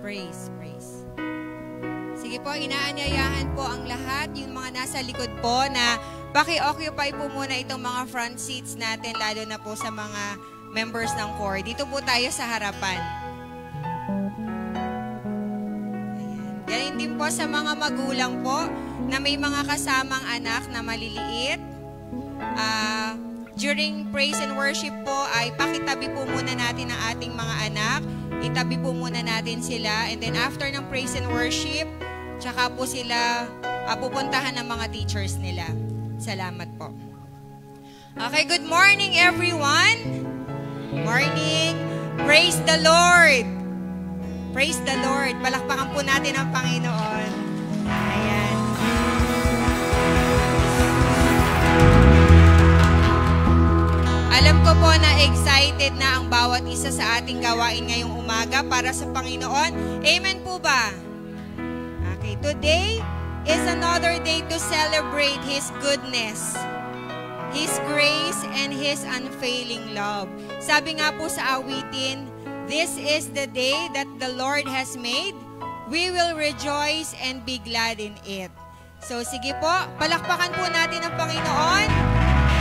Praise. Sige po, inaanyayahan po ang lahat, yung mga nasa likod po na paki-occupy po muna itong mga front seats natin, lalo na po sa mga members ng core. Dito po tayo sa harapan. Ayan. Ganun din po sa mga magulang po na may mga kasamang anak na maliliit. During praise and worship po ay pakitabi po muna natin ang ating mga anak. Itabi po muna natin sila. And then after ng praise and worship, tsaka po sila pupuntahan ng mga teachers nila. Salamat po. Okay, good morning everyone. Morning. Praise the Lord. Praise the Lord. Palakpakan po natin ang Panginoon. Ayan. Alam ko po na excited na ang bawat isa sa ating gawain ngayong umaga para sa Panginoon. Amen po ba? Okay, today is another day to celebrate His goodness. His grace and His unfailing love. Sabi nga po sa awitin, this is the day that the Lord has made. We will rejoice and be glad in it. So sige po, palakpakan po natin ang Panginoon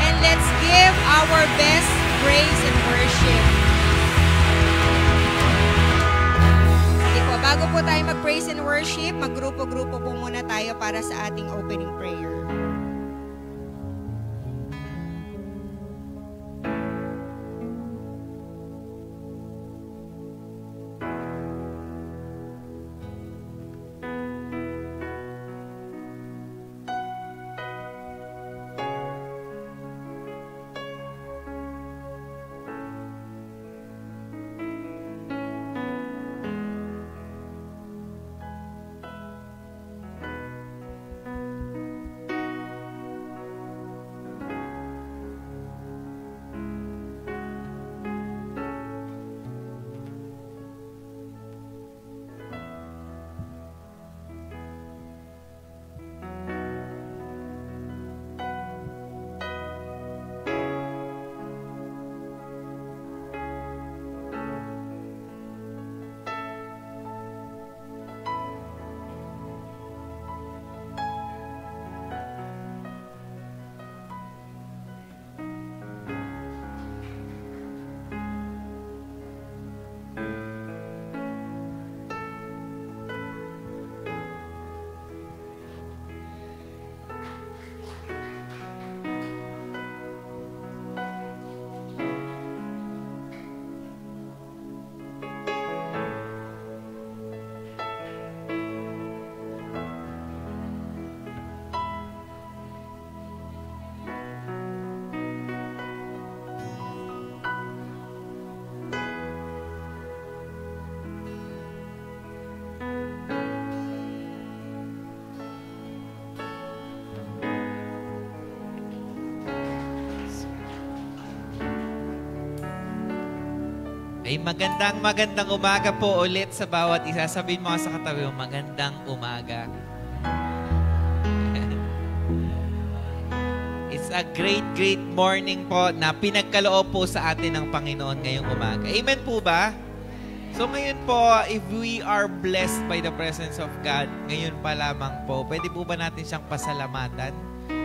and let's give our best praise and worship. Sige po, bago po tayo mag-praise and worship, maggrupo-grupo po muna tayo para sa ating opening prayer. Ay magandang umaga po ulit sa bawat isa. Sabihin mo sa katabi mo, magandang umaga. It's a great morning po na pinagkaloob po sa atin ng Panginoon ngayong umaga. Amen po ba? So ngayon po, if we are blessed by the presence of God, ngayon pa lamang po, pwede po ba natin siyang pasalamatan?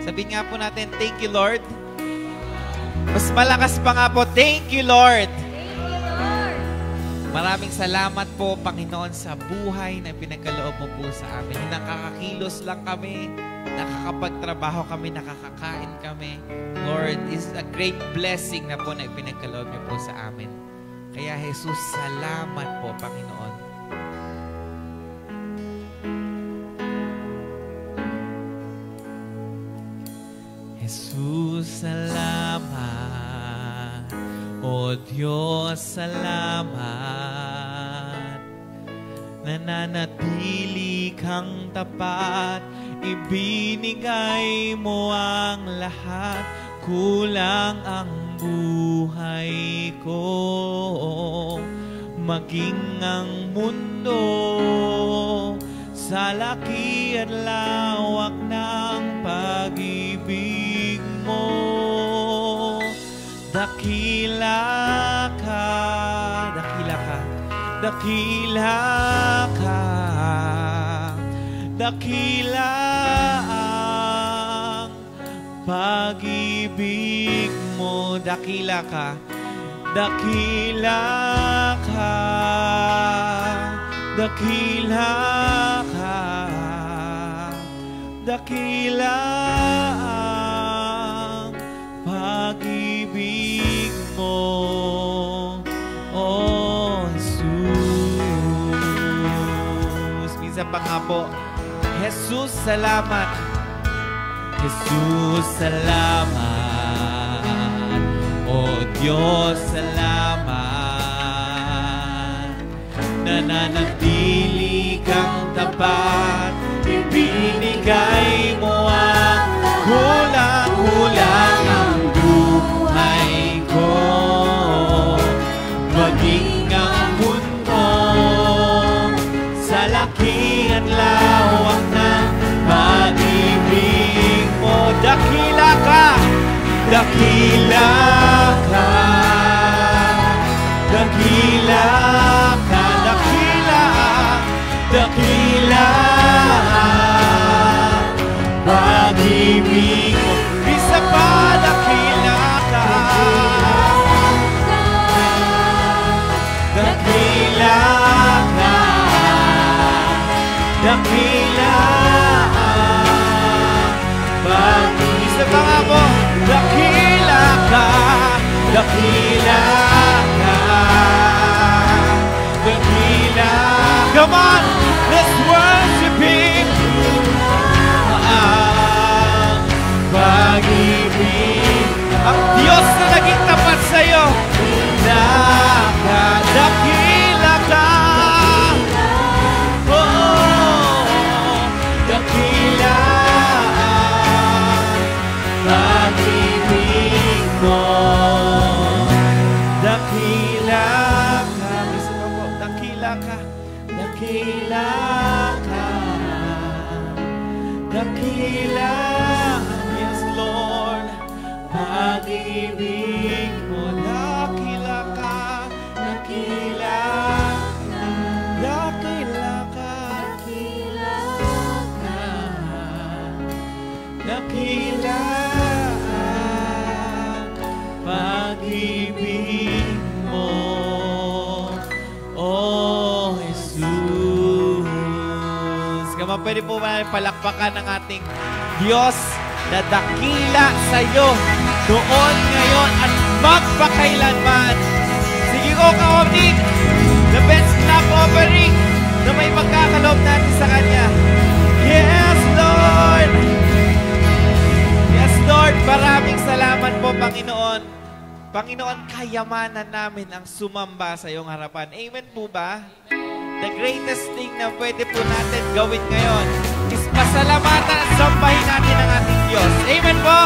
Sabihin nga po natin, thank you Lord. Mas malakas pa nga po, thank you Lord. Maraming salamat po, Panginoon, sa buhay na pinagkaloob mo po sa amin. Nakakakilos lang kami, nakakapagtrabaho kami, nakakakain kami. Lord, is a great blessing na po na pinagkaloob niyo po sa amin. Kaya, Jesus, salamat po, Panginoon. Jesus, salamat. O Diyos, salamat. Nananatili kang tapat, ibinigay mo ang lahat, kulang ang buhay ko, maging ang mundo sa laki at lawak ng pag-ibig mo. Dakila ka, dakila ka, dakila ka, dakila ang pag-ibig mo. Dakila ka, dakila ka, dakila ka, dakila ang pag-ibig mo, oh Jesus. Minsan pa nga po, Jesus, salamat. Jesus, salamat. Oh Diyos, salamat. Nananatili kang tapat, ibinigay mo ang kulang-kulang ang buhay ko, maging ang mundo sa laki at lawak ng pag-ibig mo. Dakila ka, dakila ka, dakila, dakila pag-ibig mo. Isa pa, dakila ka, dakila ka, dakila pag-ibig. Isa pa nga po, dakila ka, dakila ka, dakila. Come on, let's worship Him. Pag-ibig, ang Diyos na naging tapat sa'yo. Dakila ka, oh, dakila pag-ibig mo. Dakila ka, isa pa po, dakila ka, dakila ka, dakila. Yes, Lord, pag-ibig mo. Dakila ka, dakila, dakila ka, dakila pag-ibig mo, oh Jesus. Kama pwede po ba palakpakan ng ating Diyos na dakila sa iyo noon, ngayon, at magpakailanman. Sige ko, ka-omning, the best clap offering na may pagkakaloob natin sa Kanya. Yes, Lord! Yes, Lord, maraming salamat po, Panginoon. Panginoon, kayamanan namin ang sumamba sa iyong harapan. Amen po ba? The greatest thing na pwede po natin gawin ngayon is pasalamatan at sambahin natin ang ating Diyos. Amen po!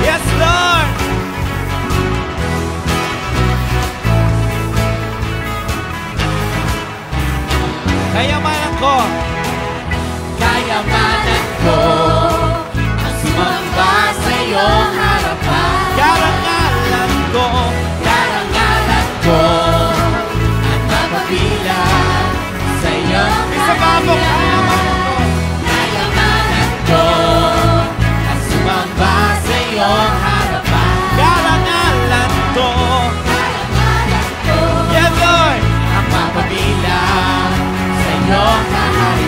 Yes, Lord! Kayamanan ko! Kayamanan ko ang sumamba sa iyong harapan. Karangalan ko! Karangalan ko at mapabilang sa iyong Isa pa po, kayamanan ko! Kayamanan ko ang sumamba sa iyong harapan. Karangalan ko! Karangalan ko Yes, Lord! ang mapabilang sa iyong kaharian.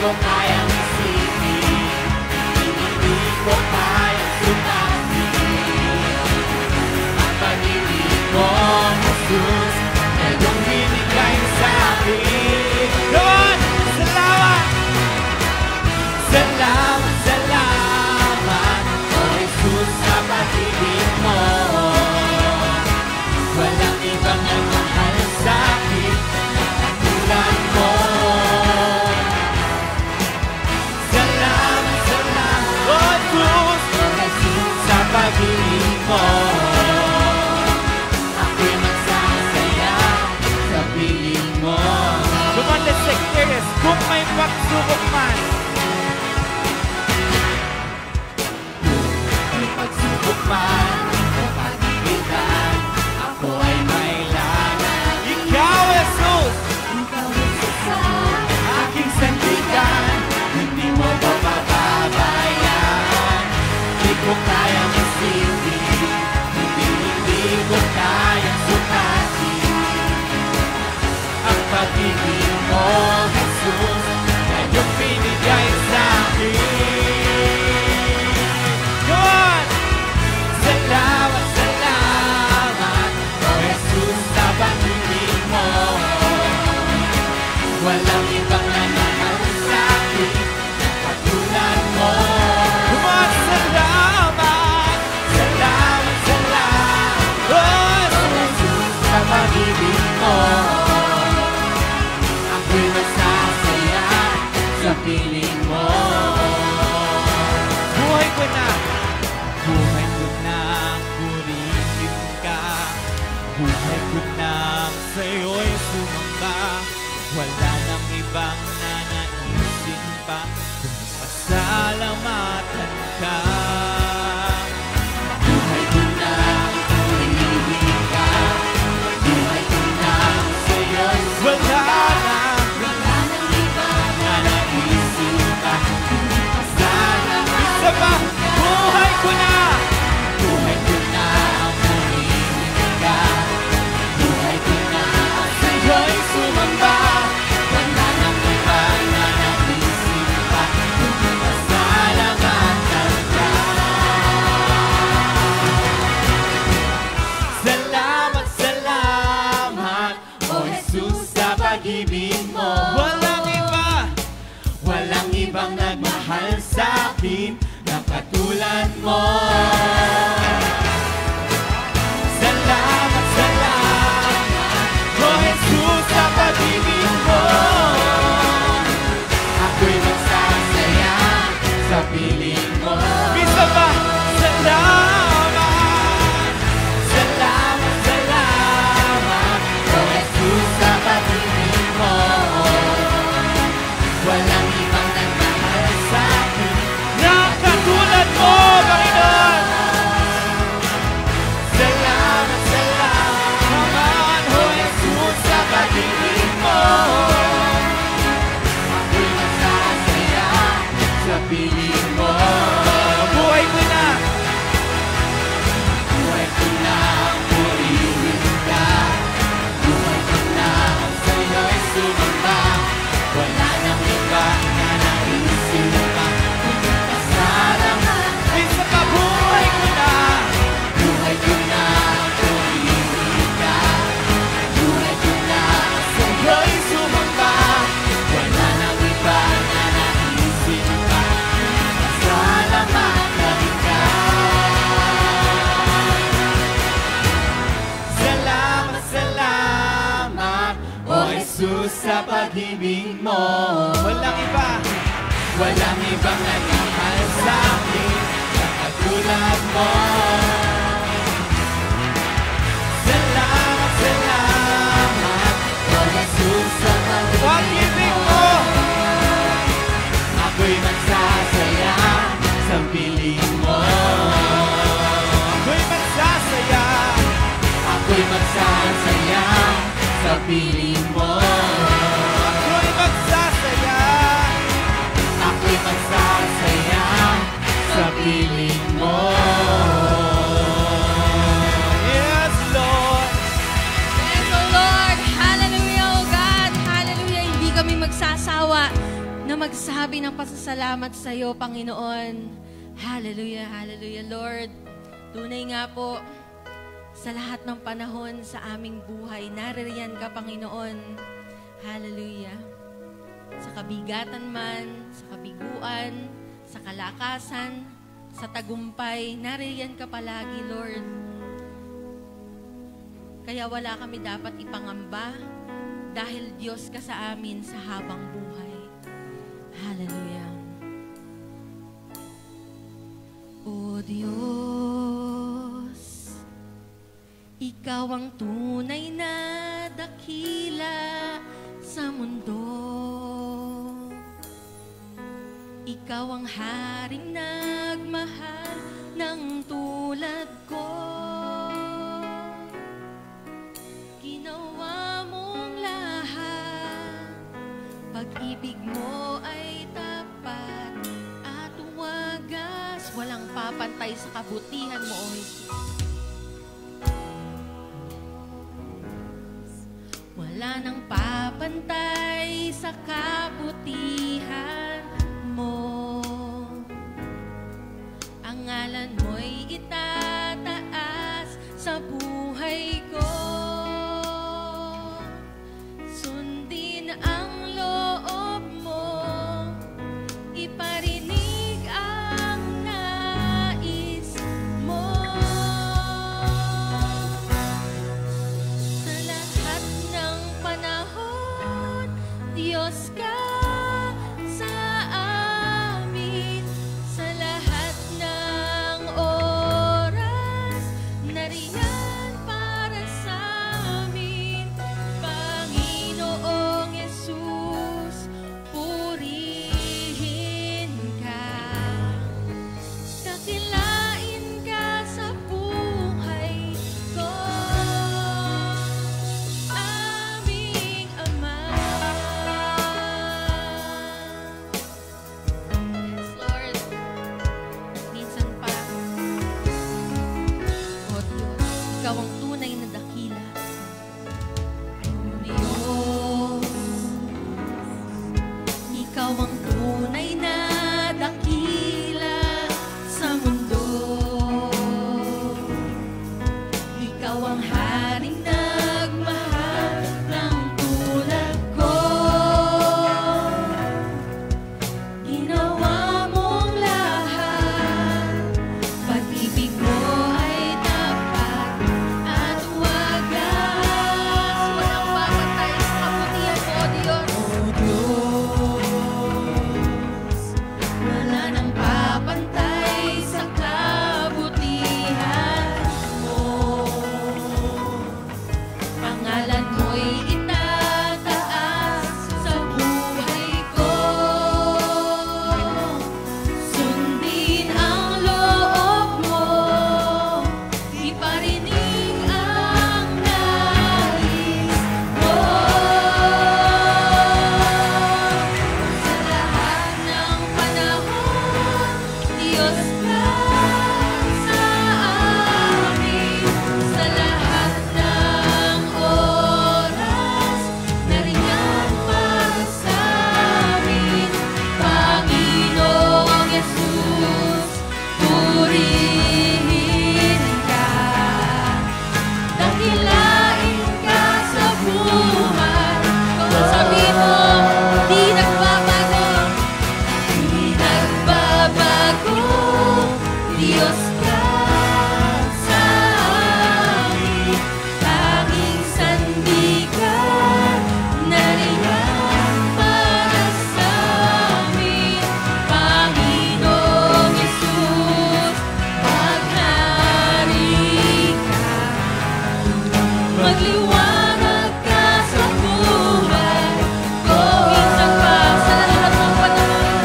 ko kayang isipin, hindi ko kayang sukatin. Ang pag-ibig mo, Jesus, na iyong binigay sa akin. Lord, salamat! Salamat, salamat, O Jesus, sa pag-ibig mo. Walang ibang nagmahal sa akin na katulad mo. Salamat, salamat, O Jesus, O Jesus, sa pag-ibig mo. Ako'y magsasaya sa piling mo. come on, let's take this. Kung may pagsubok man, May pagsubok man o pag-ibigan, ako ay may laman. ikaw, Jesus, Ikaw isa sa aking sandigan, hindi mo ko pababayaan. Di ko kayang isipin, hindi ko kayang sukatin. Ang pag-ibig mo, Jesus, na iyong binigay sa akin. God, Salamat, salamat, O Jesus, sa pag-ibig mo. Walang ibang nanahal sa akin na katulad mo. come on, salamat! Salamat, salamat, O O Jesus, sa pag-ibig mo. Ako'y masasaya sa piling mo. buhay ko na, Buhay ko nang purihin ka, buhay ko nang sa'yo'y sumamba. Wala nang ibang nanaisin pa, kung pasalamatan ka. Buhay ko nang purihin ka, buhay ko nang sa'yo'y sumamba. Wala nang ibang nanaisin pa, kung pasalamatan isa pa, buhay ko na, Buhay ko na ang purihin ka, buhay ko na sa'yo'y sumamba. Wala nang ibang nanaisin pa, kundi pasalamatan ka. Salamat, salamat, O Jesus, sa pag-ibig mo. walang iba, Walang ibang nagmahal sa akin na katulad mo. Salamat, salamat, O Jesus, sa pag-ibig mo. Ako'y magsasaya sa piling mo. isa pa, salamat! Salamat, salamat, O Jesus, sa pag-ibig mo. Walang ibang nagmahal sa akin Na katulad mo, Panginoon! Salamat, salamat, O Jesus, sa pag-ibig mo. Ako'y masasaya sa piling mo. Buhay ko na, Buhay ko na ang purihin ka, buhay ko na ang sa'yo'y sumamba. Wala nang iba na naisin pa, kundi pasalamatan. isa pa, buhay ko na, Buhay ko na ang purihin ka, buhay ko na ang sa'yo'y sumamba. Wala nang iba na naisin pa, pasalamatan ka. Salamat, salamat, O Jesus, sa pag-ibig mo. walang iba, Walang ibang nagmahal sa akin na katulad mo. Salamat, salamat, O Jesus, sa pag-ibig pag-ibig mo, mo. Ako'y magsasaya sa piling mo. ako'y magsasaya, Ako'y magsasaya sa piling mo. ako'y magsasaya, Ako'y magsasaya sa piling mo. yes, Lord! Yes, O Lord. Hallelujah, O God. Hallelujah. Hindi kami magsasawa na magsasabi ng pasasalamat sa iyo, Panginoon. Hallelujah, hallelujah, Lord. Tunay nga po, sa lahat ng panahon sa aming buhay, naririyan ka, Panginoon. Hallelujah. Sa kabigatan man, sa kabiguan, sa kalakasan, sa tagumpay, naririyan ka palagi, Lord. Kaya wala kami dapat ipangamba dahil Diyos ka sa amin sa habang buhay. Hallelujah. O Diyos, Ikaw ang tunay na dakila sa mundo. Ikaw ang haring nagmahal ng tulad ko. Ginawa mong lahat, pag-ibig mo ay tapat at wagas. Walang papantay sa kabutihan mo, O Jesus. Wala nang papantay sa kabutihan mo. Ang ngalan mo'y itataas sa buhay ko. Sundin ang loob mo, iparinig ang nais mo. Sa lahat ng panahon, Diyos ka sa amin. Sa lahat ng oras, nariyan para sa amin. Panginoong Yesus, purihin ka. Dakilain ka sa buhay ko, aming Ama. Yes, Lord. Minsan pa, O Diyos, Ikaw ang tunay na dakila. O Diyos, Ikaw ang tunay na dakila sa mundo. Ikaw ang haring nagmahal ng tulad ko. Ginawa mong lahat, pag-ibig mo ay tapat at wagas. Walang papantay sa kabutihan mo, O Diyos. Wala nang papantay sa kabutihan mo. Pangalan mo'y itataas sa buhay ko. Sundin ang loob mo, iparinig ang nais mo. Sa lahat ng panahon, Diyos ka sa amin. Sa lahat ng oras, nariyan para sa amin. Panginoong Yesus, purihin ka. Dakilain ka sa buhay ko. Sabi mo, di nagbabago. Di nagbabago, Diyos ka sa amin. Tanging sandigan, nariyan para sa amin. Panginoong Yesus, maghari ka. Magliwanag ka sa buhay ko. Minsan pa sa lahat ng panahon,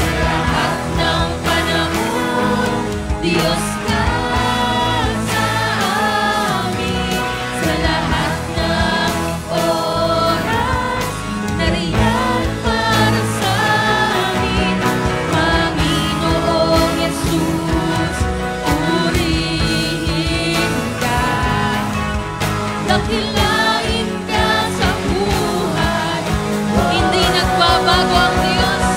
sa lahat ng panahon, Diyos ka sa amin. Sa lahat ng oras, nariyan para sa amin. Panginoong Yesus, purihin ka. Dakilain ka sa buhay. Hindi nagbabago ang Diyos.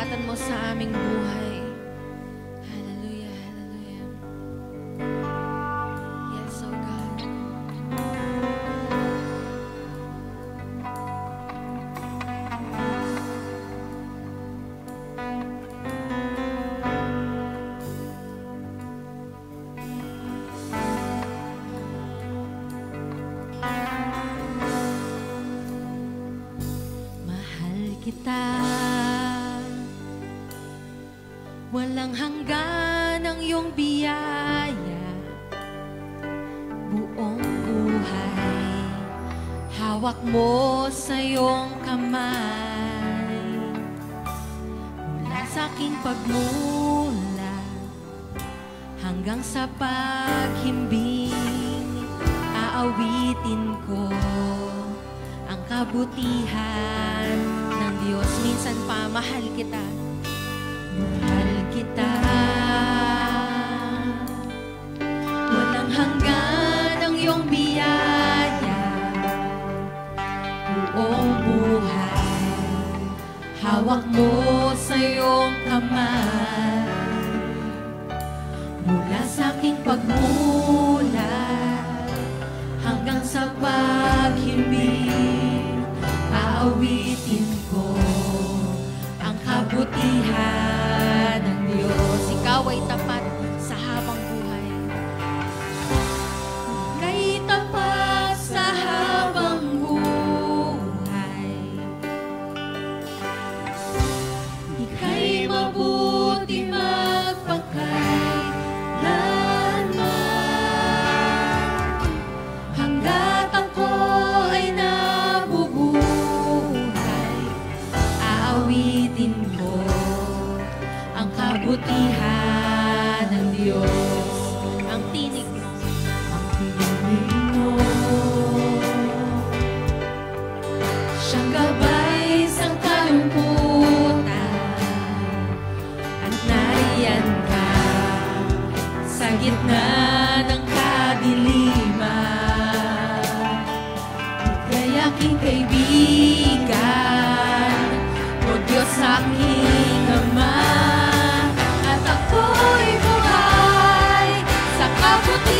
kasalanatan mo sa aming buhay. Hallelujah, hallelujah. Yes, oh God. Mahal kita, walang hanggan ang iyong biyaya. Buong buhay, hawak mo sa iyong kamay. Mula sa aking pagmula hanggang sa paghimbing, aawitin ko ang kabutihan ng Diyos. Minsan pa, mahal kita. Mahal kita. Walang hanggan ang iyong biyaya. Buong buhay, hawak mo sa iyong kamay. Mula sa aking pagmula hanggang sa paghimbing, aawitin ko ang kabutihan ng Diyos. Ikaw ay tapat sa habang buhay. Ika'y tapat sa habang buhay. Ika'y mabuti magpakailanman. Hanggat ako ay nabubuhay, aawitin ko ang kabutihan ng Diyos. Ang tinig mo, ang tinig mo, siyang gabay sa kalungkutan, at nariyan ka sa gitna ng kadiliman. Ika'y aking kaibigan, o Diyos aking Ama, at ako'y buhay sa kabutihan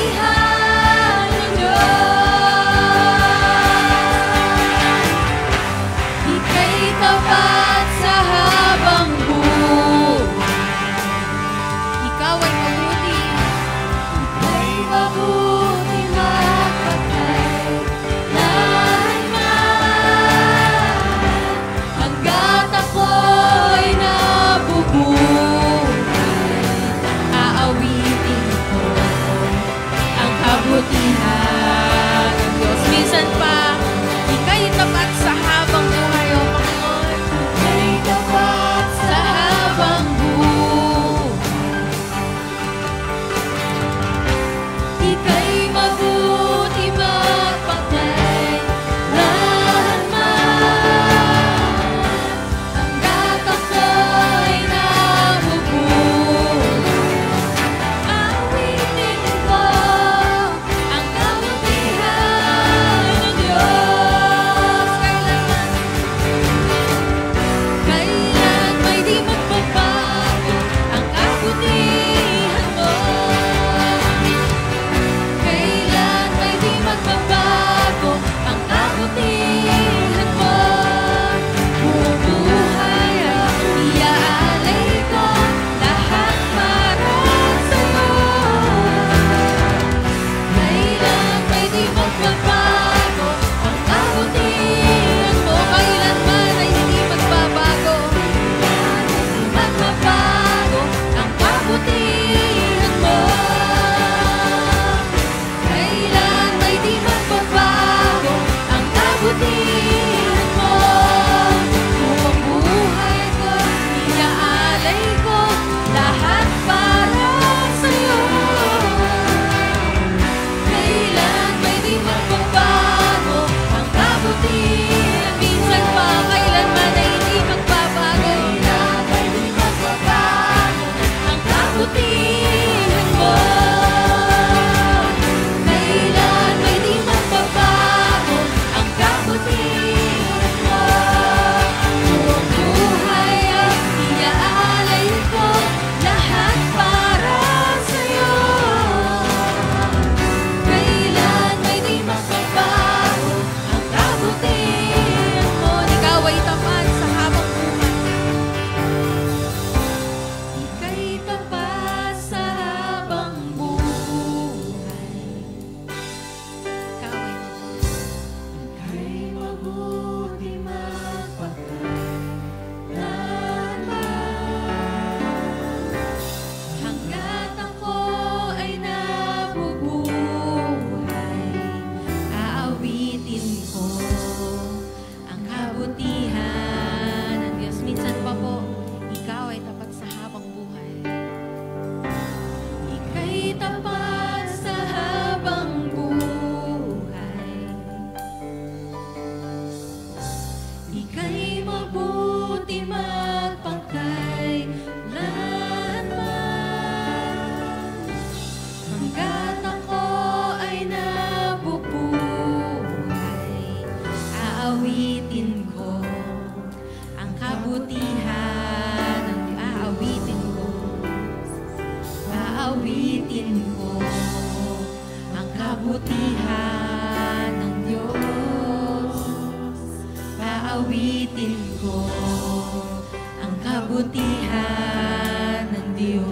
kabutihan ng Diyos.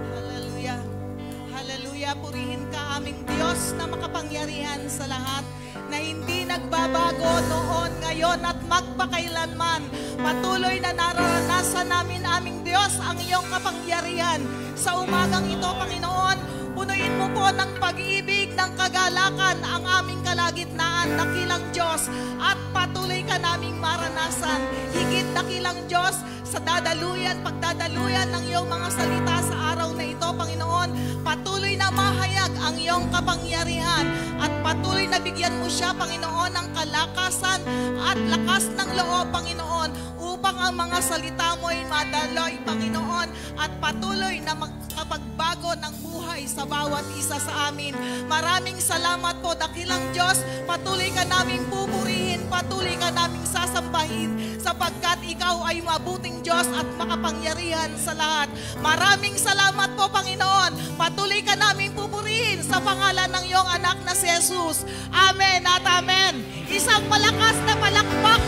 Hallelujah. Hallelujah. Purihin ka aming Diyos na makapangyarihan sa lahat, na hindi nagbabago noon, ngayon at magpakailanman. Patuloy na nararanasan namin aming Diyos ang iyong kapangyarihan. Sa umagang ito, Panginoon, punuin mo po ng pag-ibig, ng kagalakan ang aming kalagitnaan, dakilang Diyos, at patuloy ka naming maranasan. Higit dakilang Diyos, sa pagdadaluyan ng iyong mga salita sa araw na ito, Panginoon, patuloy na mahayag ang iyong kapangyarihan at patuloy na bigyan mo siya, Panginoon, ng kalakasan at lakas ng loob, Panginoon, upang ang mga salita mo ay madaloy, Panginoon, at patuloy na magkapagbago ng buhay sa bawat isa sa amin. Maraming salamat po, dakilang Diyos. Patuloy ka naming pupurihin, patuloy ka naming sasambahin, sapagkat ikaw ay mabuting Diyos at makapangyarihan sa lahat. Maraming salamat po, Panginoon. Patuloy ka naming pupurihin sa pangalan ng iyong anak na si Jesus. Amen at amen. Isang malakas na palakpak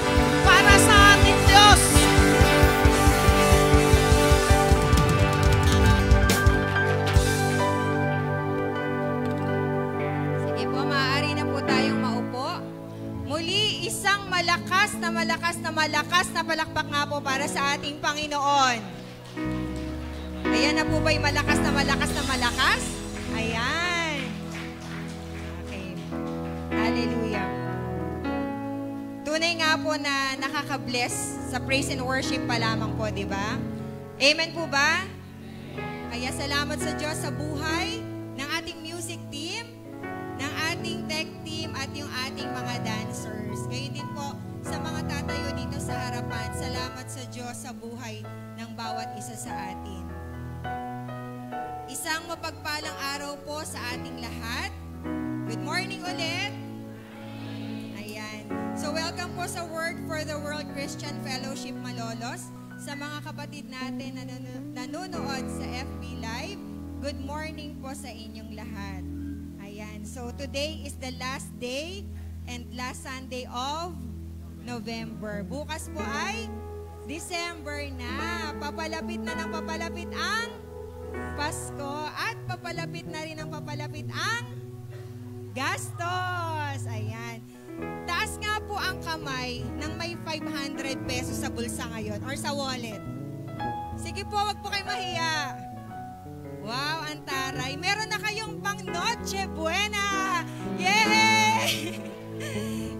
para sa ating Diyos. Sige po, maaari na po tayong maupo. Muli, isang malakas na palakpak nga po para sa ating Panginoon. Ayan na po ba yung malakas na malakas? Ayan. Okay. Hallelujah. Tunay nga po na nakaka-bless sa praise and worship pa lamang po, di ba? Amen po ba? Kaya salamat sa Diyos sa buhay ng ating music team, ng ating tech team, at yung ating mga dancers. Ngayon din po sa mga tatayo dito sa harapan, salamat sa Diyos sa buhay ng bawat isa sa atin. Isang mapagpalang araw po sa ating lahat. Good morning ulit. Ayan. So welcome po sa Word for the World Christian Fellowship Malolos. Sa mga kapatid natin na nanonood sa FB Live, good morning po sa inyong lahat. Ayan. So today is the last day and last Sunday of November. Bukas po ay December na. Papalapit na ng papalapit ang Pasko at papalapit na rin ang papalapit ang gastos. Ayan. Taas nga po ang kamay ng may 500 pesos sa bulsa ngayon or sa wallet. Sige po, wag po kayo mahiya. Wow, ang taray. Meron na kayong pang Noche Buena. Yay!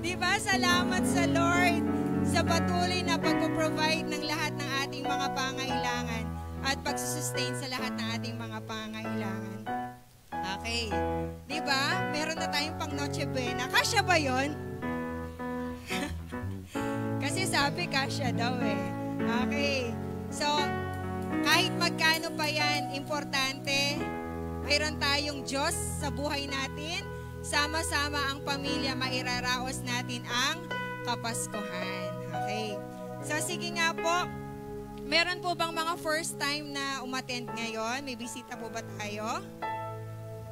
Diba? Salamat sa Lord sa patuloy na pagpo-provide ng lahat ng ating mga pangailangan at pagsusustain sa lahat ng ating mga pangailangan. Okay. Diba? Meron na tayong pang Noche Buena. Kasya ba yun? Kasi sabi kasya daw eh. Okay. So, kahit magkano pa yan, importante, mayroon tayong Diyos sa buhay natin. Sama-sama ang pamilya, mairaraos natin ang Kapaskuhan. Okay. So, sige nga po. Meron po bang mga first time na umattend ngayon? May bisita po ba tayo?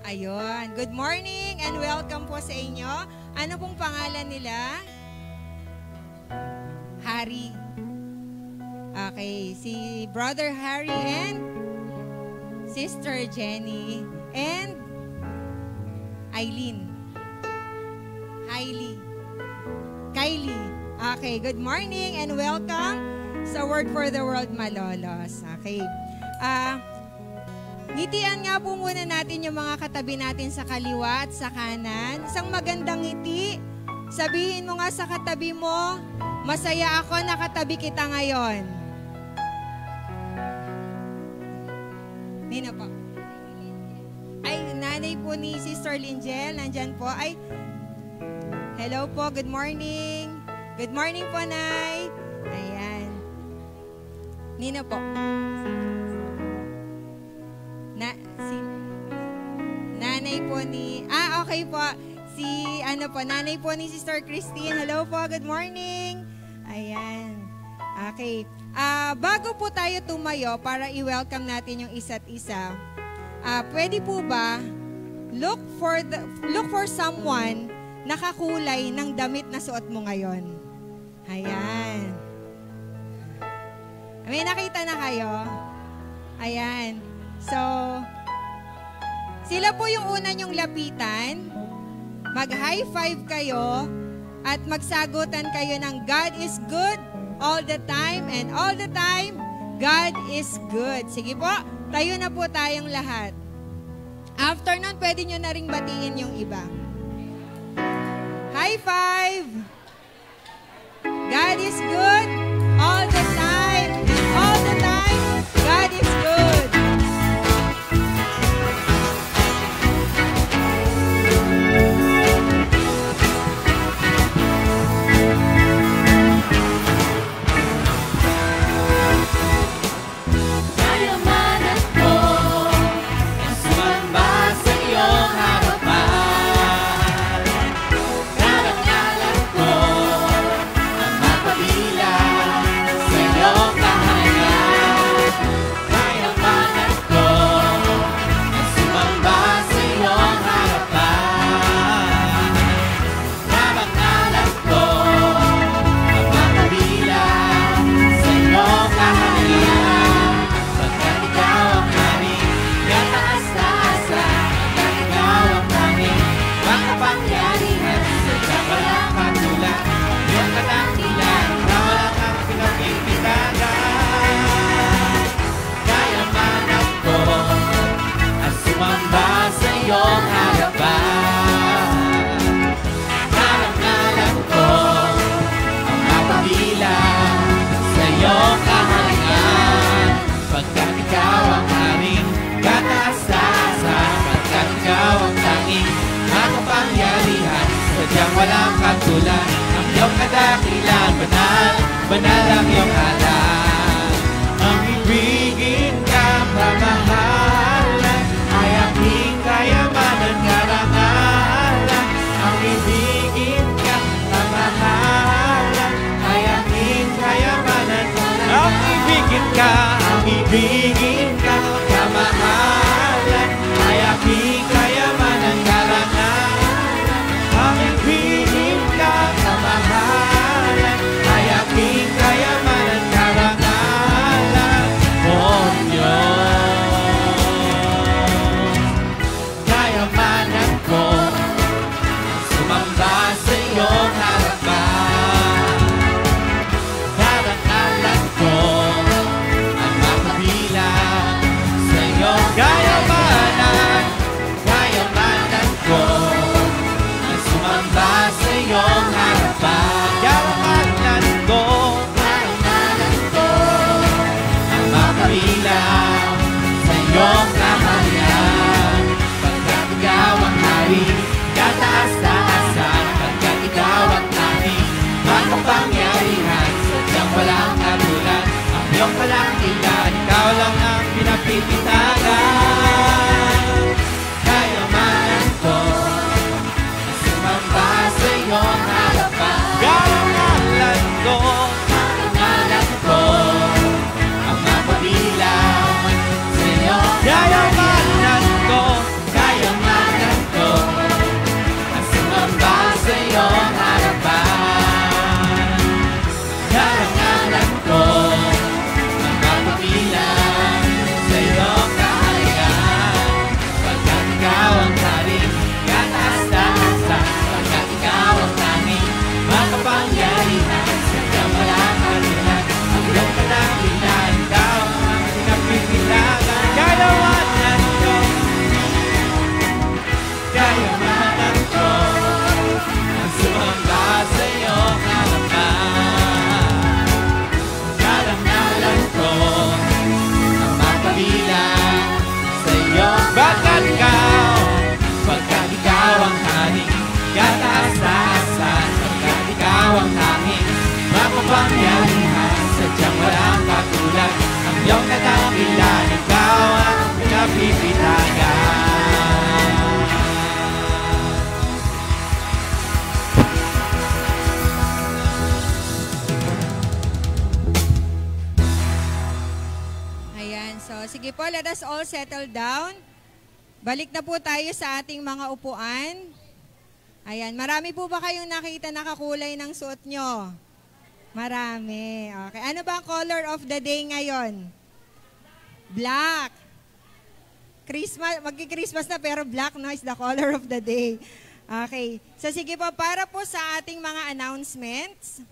Ayun. Good morning and welcome po sa inyo. Ano pong pangalan nila? Harry. Okay. Si Brother Harry and Sister Jenny and Eileen. Kylie. Okay. Good morning and welcome sa Word for the World Malolos. Okay. Ngitian nga po muna natin yung mga katabi natin sa kaliwa at sa kanan. Isang magandang ngiti. Sabihin mo nga sa katabi mo, masaya ako na katabi kita ngayon. Nina po. Ay, nanay po ni Sister Linjel, nandyan po. Ay, hello po, good morning. Good morning po, Nay. Ayan. Nina po. Nanay po ni, okay po. Nanay po ni Sister Christine. Hello po, good morning. Ayan. Okay. Bago po tayo tumayo para i-welcome natin yung isa't isa, pwede po ba look for someone na kakulay ng damit na suot mo ngayon? Ayan. May nakita na kayo? Ayan. So, sila po yung una nyong lapitan. Mag-high five kayo at magsagutan kayo ng God is good all the time and all the time, God is good. Sige po, tayo na po tayong lahat. After nun, pwede nyo na ring batiin yung iba. High five! God is good all the time and all the time, God is good. Kayamanan ko ang sumamba sa iyong harapan. Karangalan ko ang mapabilang sa iyong kahayan. Kayamanan ko ang sumamba sa iyong harapan. Karangalan ko ang mapabilang sa iyong kahayan. Pagkat ikaw ang aming kataas-taasan, pagkat ikaw ang aming makapangyarihan, sadyang walang katulad, iyong katangian, na wala kang pinagpipitagan. Kayamanan ko ang sumamba sa iyong harapan. Karangalan ko ang mapabilang sa iyong kahalingan. Pagkat ikaw ang aming kataas-taasan, pagkat ikaw ang tanging makapangyarihan, sadyang walang katulad, ang iyong kadakilan, banal, banal ang iyong ngalan. Ang ibigin ka, pamahalan, ay aking kayamanan, karangalan. Ang ibigin ka, pamahalan, ay aking kayamanan, karangalan. Ang ibigin ka, kamahalan, ay aking kayamanan, karangalan. Ang ibigin ka, kamahalan, ay aking kayamanan, karangalan. Oh Diyos, kayamanan ko sumamba sa iyong harapan. Karangalan ko ang mapabilang sa iyong kayamanan. Kayamanan ko ang sumamba sa iyong harapan. Kayamanan ko ang mapabilang sa iyong kahayan. Pagkat ikaw ang hari, kataas-taasan, pagkat ikaw ang aming makapangyarihan, sadyang walang katulad, ang iyong kalangitan, ikaw lang ang pinapipitagan. Kayamanan ko ang sumamba sa iyong harapan. Karangalan ko ang mapabilang sa iyong kayamanan ko. Kayamanan ko ang sumamba sa iyong harapan. Karangalan ko ang mapabilang sa iyong kaharian. Pagkat ikaw ang hari, kataas-taasan, pagkat ikaw ang tanging makapangyarihan, sadyang walang katulad, ang iyong kadakilan, ikaw ang pinapipitagan. Kayamanan ko, kayamanan ko ang sumamba sa iyong harapan. Karangalan ko ang mapabilang sa iyong pagkat ikaw ang hari, kataas-taasan, pagkat ikaw ang tanging makapangyarihan, sadyang walang katulad, ang iyong kadakilan, ikaw ang pinapipitagan. Ayan, so sige po, let us all settle down. Balik na po tayo sa ating mga upuan. Ayan, marami po ba kayong nakita na kakulay ng suot nyo? Marami. Okay. Ano ba ang color of the day ngayon? Black. Christmas, magki-Christmas na pero black no is the color of the day. Okay. So sige po, para po sa ating mga announcements.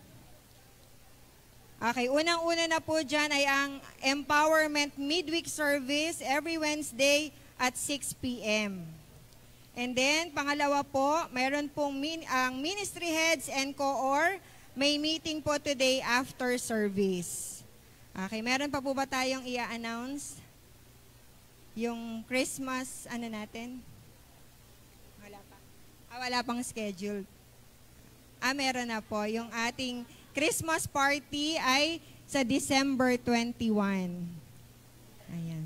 Okay, unang-una na po dyan ay ang Empowerment Midweek Service every Wednesday at 6 p.m. And then, pangalawa po, mayroon pong ang ministry heads and co-or, may meeting po today after service. Okay, meron pa po ba tayong i-announce? Yung Christmas, ano natin? Wala pa. Wala pang schedule. Meron na po. Yung ating Christmas party ay sa December 21. Ayan.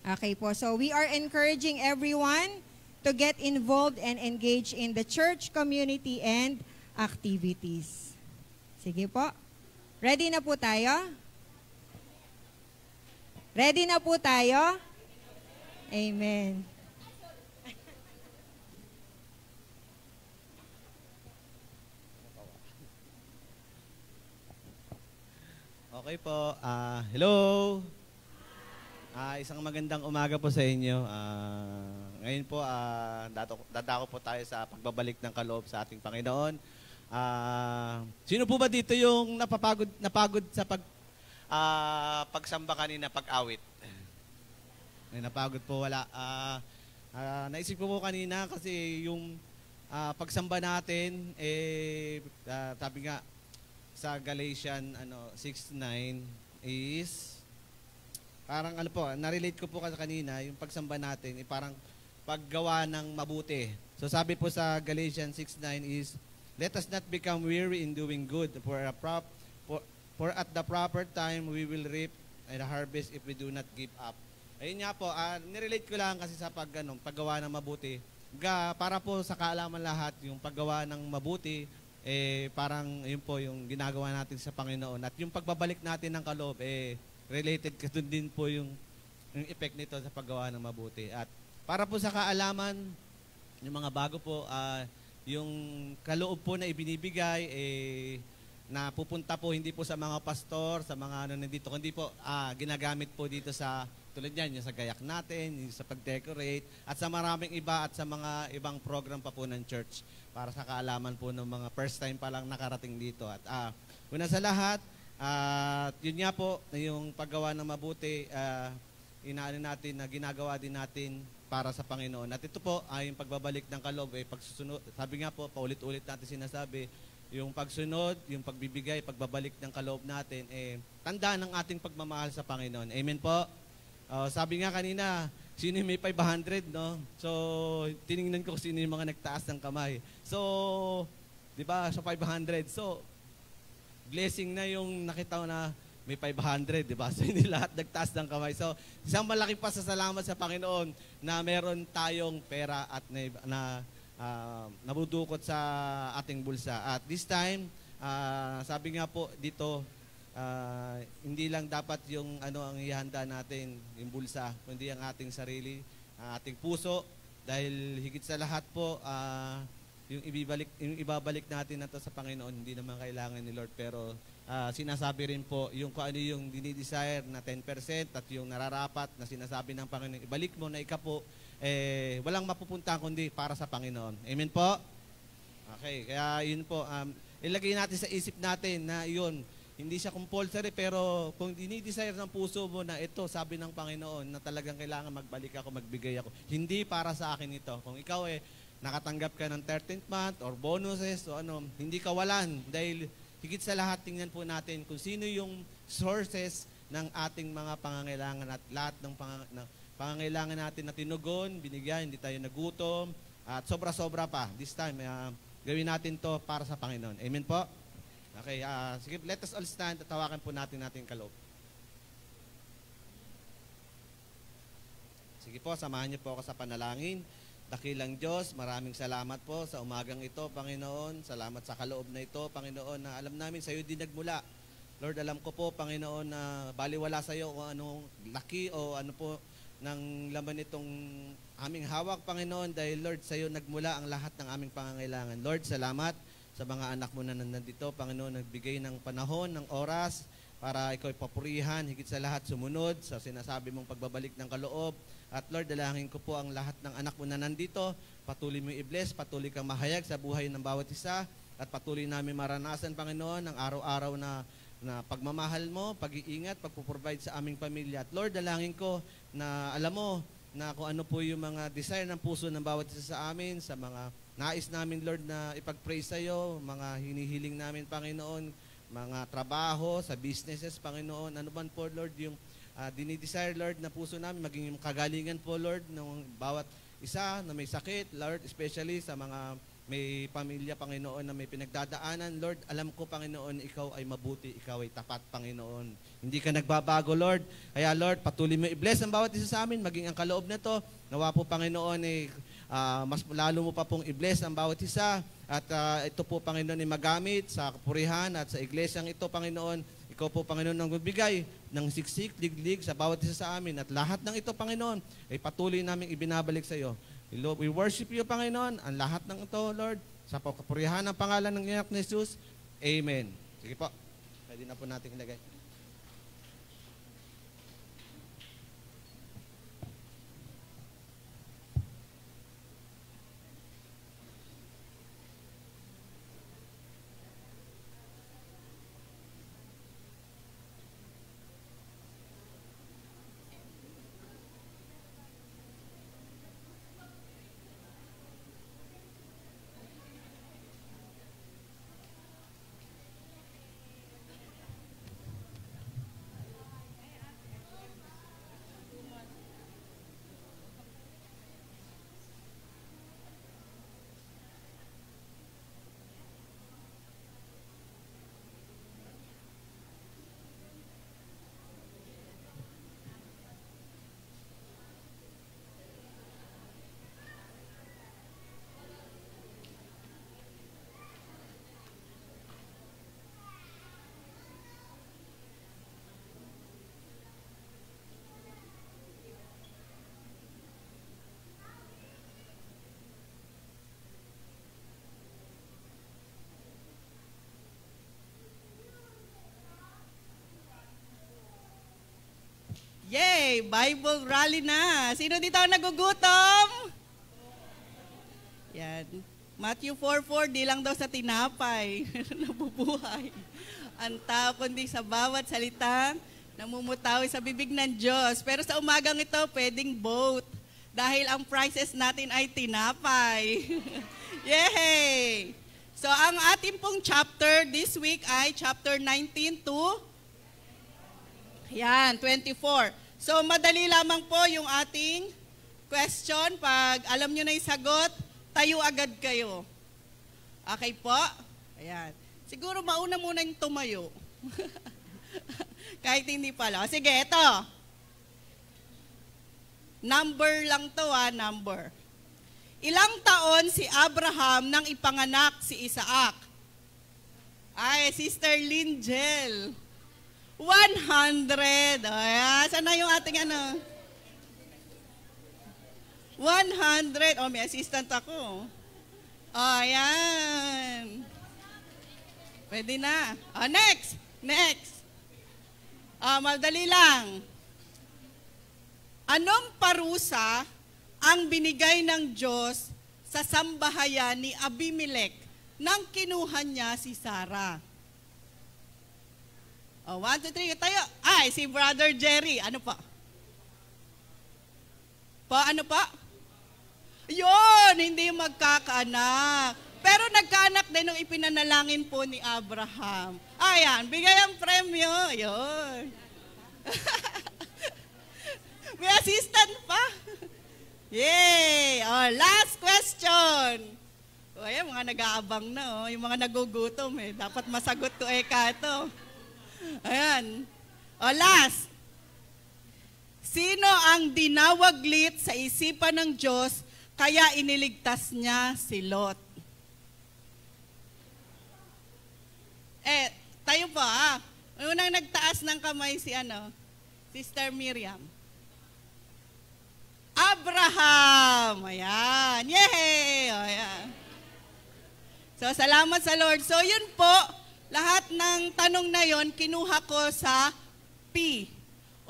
Okay po. So we are encouraging everyone to get involved and engage in the church community and activities. Sige po. Ready na po tayo? Ready na po tayo? Amen. Okay po. Hello. Isang magandang umaga po sa inyo. Ngayon po, dadako po tayo sa pagbabalik ng kaloob sa ating Panginoon. Sino po ba dito yung napagod sa pagsamba kanina, pag-awit? Ay, napagod po, wala. Naisip ko po kanina kasi yung pagsamba natin, sabi nga, sa Galatians 6:9 is parang na-relate ko po kasi kanina yung pagsamba natin parang paggawa ng mabuti. So sabi po sa Galatians 6:9 is, let us not become weary in doing good, for at the proper time we will reap a harvest if we do not give up. Ayun nga po, nirelate ko lang kasi sa paggawa ng mabuti. Para po sa kaalaman lahat, yung paggawa ng mabuti, parang yun po yung ginagawa natin sa Panginoon. At yung pagbabalik natin ng kaloob, related ka dun din po yung effect nito sa paggawa ng mabuti. At para po sa kaalaman, yung mga bago po, yung kaloob po na ibinibigay, na pupunta po hindi po sa mga pastor, sa mga nandito, kundi po ginagamit po dito sa tulad yan, yung sa gayak natin, yung sa pag-decorate, at sa maraming iba at sa mga ibang program pa po ng church para sa kaalaman po ng mga first time pa lang nakarating dito. At una sa lahat, yun nga po, yung paggawa ng mabuti, inaano natin na ginagawa din natin para sa Panginoon. At ito po ay yung pagbabalik ng kaloob, pagsusunod. Sabi nga po, paulit-ulit natin sinasabi, yung pagsunod, yung pagbibigay, pagbabalik ng kaloob natin, tanda ng ating pagmamahal sa Panginoon. Amen po? Sabi nga kanina, sino yung may 500, no? So, tiningnan ko sino yung mga nagtaas ng kamay. So, di ba, sa 500. So, blessing na yung nakita ko na may 500, di ba? So, hindi lahat nagtaas ng kamay. So, isang malaki pasasalamat sa Panginoon na meron tayong pera at nabudukot sa ating bulsa. At this time, sabi nga po dito, hindi lang dapat yung ang ihanda natin, yung bulsa, kundi ang ating sarili, ating puso, dahil higit sa lahat po, yung ibabalik natin na to sa Panginoon, hindi naman kailangan ni Lord, pero sinasabi rin po yung kung ano yung dinidesire na 10% at yung nararapat na sinasabi ng Panginoon, ibalik mo na ikapo, walang mapupunta kundi para sa Panginoon. Amen po? Okay, kaya yun po, ilagay natin sa isip natin na yun, hindi siya compulsory, pero kung dinidesire ng puso mo na ito, sabi ng Panginoon, na talagang kailangan magbalik ako, magbigay ako, hindi para sa akin ito. Kung ikaw nakatanggap ka ng 13th month or bonuses o hindi ka walan. Dahil higit sa lahat, tingnan po natin kung sino yung sources ng ating mga pangangailangan at lahat ng pangangailangan natin na tinugon, binigyan, hindi tayo nagutom, at sobra-sobra pa. This time, gawin natin to para sa Panginoon. Amen po? Okay, sige, let us all stand at tawakan po natin kaloob. Sige po, samahan niyo po ako sa panalangin. Dakilang Diyos, maraming salamat po sa umagang ito, Panginoon. Salamat sa kaloob na ito, Panginoon, na alam namin sa iyo din nagmula. Lord, alam ko po, Panginoon, na baliwala sa iyo kung anong laki o ano po ng laman itong aming hawak, Panginoon, dahil Lord, sa iyo nagmula ang lahat ng aming pangangailangan. Lord, salamat sa mga anak mo na nandito, Panginoon, nagbigay ng panahon, ng oras, para ikaw papurihan, higit sa lahat sumunod sa sinasabi mong pagbabalik ng kaloob. At Lord, dalangin ko po ang lahat ng anak mo na nandito, patuloy mo i-bless, patuloy kang mahayag sa buhay ng bawat isa, at patuloy namin maranasan, Panginoon, ang araw-araw na pagmamahal mo, pag-iingat, pagpuprovide sa aming pamilya. At Lord, dalangin ko na alam mo na kung ano po yung mga desire ng puso ng bawat isa sa amin, sa mga nais namin, Lord, na ipag-pray sa iyo, mga hinihiling namin, Panginoon, mga trabaho, sa businesses, Panginoon, ano man po, Lord, yung dinidesire, Lord, na puso namin, maging yung kagalingan po, Lord, ng bawat isa na may sakit, Lord, especially sa mga may pamilya, Panginoon, na may pinagdadaanan, Lord, alam ko, Panginoon, ikaw ay mabuti, ikaw ay tapat, Panginoon. Hindi ka nagbabago, Lord. Kaya, Lord, patuloy mo i-bless ang bawat isa sa amin, maging ang kaloob na to. Nawa po, Panginoon, mas lalo mo pa pong i-bless ang bawat isa. At ito po, Panginoon, ay magamit sa kapurihan at sa iglesyang ito, Panginoon. Ikaw po, Panginoon, ang magbigay ng siksik, liglig sa bawat isa sa amin. At lahat ng ito, Panginoon, ay patuloy namin ibinabalik sa iyo. We worship you, Panginoon, ang lahat ng ito, Lord, sa kapurihan ng pangalan ng Anak ni Jesus. Amen. Sige po, pwede na po natin ilagay. Yay! Bible rally na. Sino dito ang nagugutom? Yan. Matthew 4:4, di lang daw sa tinapay nabubuhay ang tao, kundi sa bawat salita namumutawi sa bibig ng Diyos. Pero sa umagang ito, pwedeng both. Dahil ang prizes natin ay tinapay. Yay! So ang ating pong chapter this week ay chapter 19 to 24. So, madali lamang po yung ating question. Pag alam nyo na yung sagot, tayo agad kayo. Okay po? Ayan. Siguro mauna muna yung tumayo. Kahit hindi pala. Sige, ito. Number lang to number. Ilang taon si Abraham nang ipanganak si Isaac? Ay, Sister Lingel. 100. Ayan. Saan na yung ating 100. May assistant ako. Ayan. Pwede na. Next. Madali lang. Anong parusa ang binigay ng Diyos sa sambahayan ni Abimelech nang kinuha niya si Sarah? 1, 2, 3, tayo. Ay, si Brother Jerry. Ano pa? Ano pa? Yun, hindi magkakaanak. Pero nagkaanak din nung ipinanalangin po ni Abraham. Ayan, bigay ang premyo. Yun. May assistant pa. Yay! Last question. Ayan, mga nag-aabang na. Yung mga nagugutom Dapat masagot ko kato. Ayan. Last. Sino ang dinawaglit sa isipan ng Diyos kaya iniligtas niya si Lot? Tayo pa Unang nagtaas ng kamay si Sister Miriam. Abraham. Ayan. Yay! Ayan. So, salamat sa Lord. So, yun po, lahat ng tanong na yon kinuha ko sa P,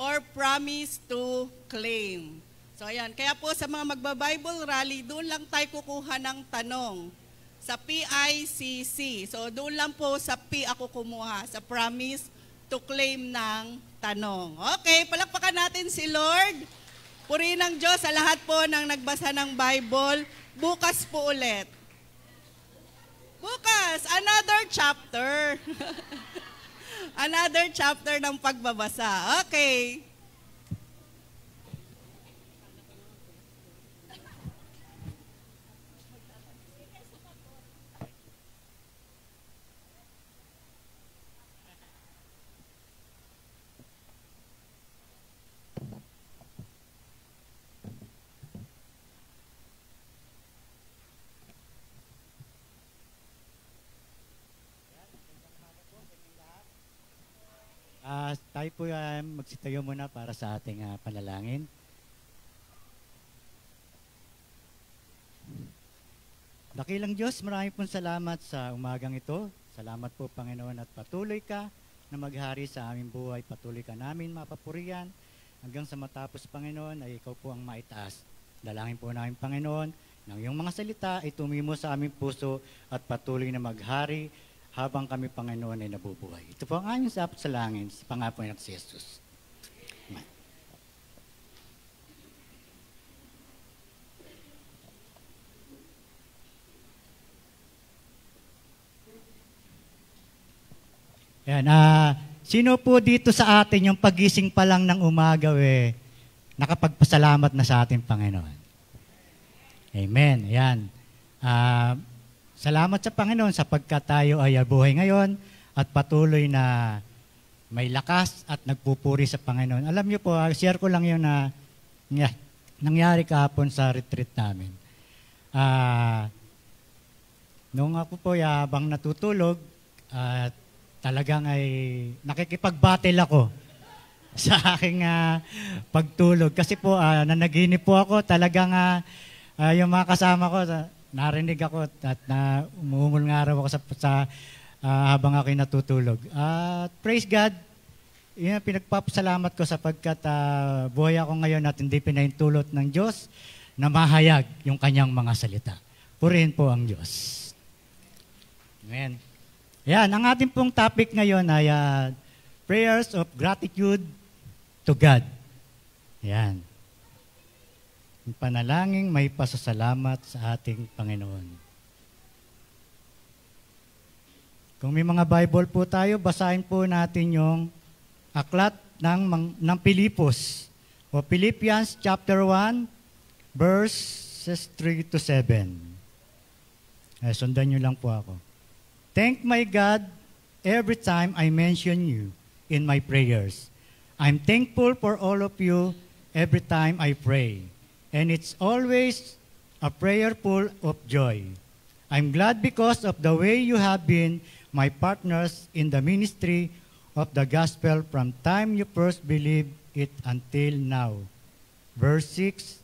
or promise to claim. So, ayan. Kaya po sa mga magba-Bible rally, doon lang tayo kukuha ng tanong. Sa PICC. So, doon lang po sa P ako kumuha, sa promise to claim ng tanong. Okay, palakpakan natin si Lord. Purihin ng Diyos sa lahat po ng nagbasa ng Bible. Bukas po ulit. Bukas, another chapter. Another chapter ng pagbabasa. Okay. Tayo po magsitayo muna para sa ating panalangin. Dakilang Diyos, maraming pong salamat sa umagang ito. Salamat po, Panginoon, at patuloy ka na maghari sa aming buhay. Patuloy ka namin mapapurihan hanggang sa matapos, Panginoon, ay ikaw po ang maitaas. Dalangin po namin, Panginoon, ng iyong mga salita ay tumimo sa aming puso at patuloy na maghari habang kami, Panginoon, ay nabubuhay. Ito po ang aming sapot sa langin, sa pangako ng si Jesus. Amen. Yan, sino po dito sa atin yung pagising pa lang ng umaga, nakapagpasalamat na sa ating Panginoon? Amen. Yan. Salamat sa Panginoon sapagkat tayo ay buhay ngayon at patuloy na may lakas at nagpupuri sa Panginoon. Alam niyo po, share ko lang yun na nangyari kahapon sa retreat namin. Nung ako po habang natutulog, talagang ay nakikipag-battle ako sa aking pagtulog. Kasi po, nanaginip po ako, talagang yung mga kasama ko, narinig ako at umuungol-ngaraw ako habang ako'y natutulog. Praise God, yun ang pinagpapasalamat ko sapagkat buhay ako ngayon at hindi pinahintulot ng Diyos na mahayag yung kanyang mga salita. Purihin po ang Diyos. Amen. Yan, ang ating pong topic ngayon ay prayers of gratitude to God. Yan. Panalangin may pasasalamat sa ating Panginoon. Kung may mga Bible po tayo, basahin po natin yung aklat ng Pilipos o Philippians chapter 1 verses 3 to 7. Sundan nyo lang po ako. Thank my God every time I mention you in my prayers. I'm thankful for all of you every time I pray. And it's always a prayer full of joy. I'm glad because of the way you have been my partners in the ministry of the gospel from time you first believed it until now. Verse 6,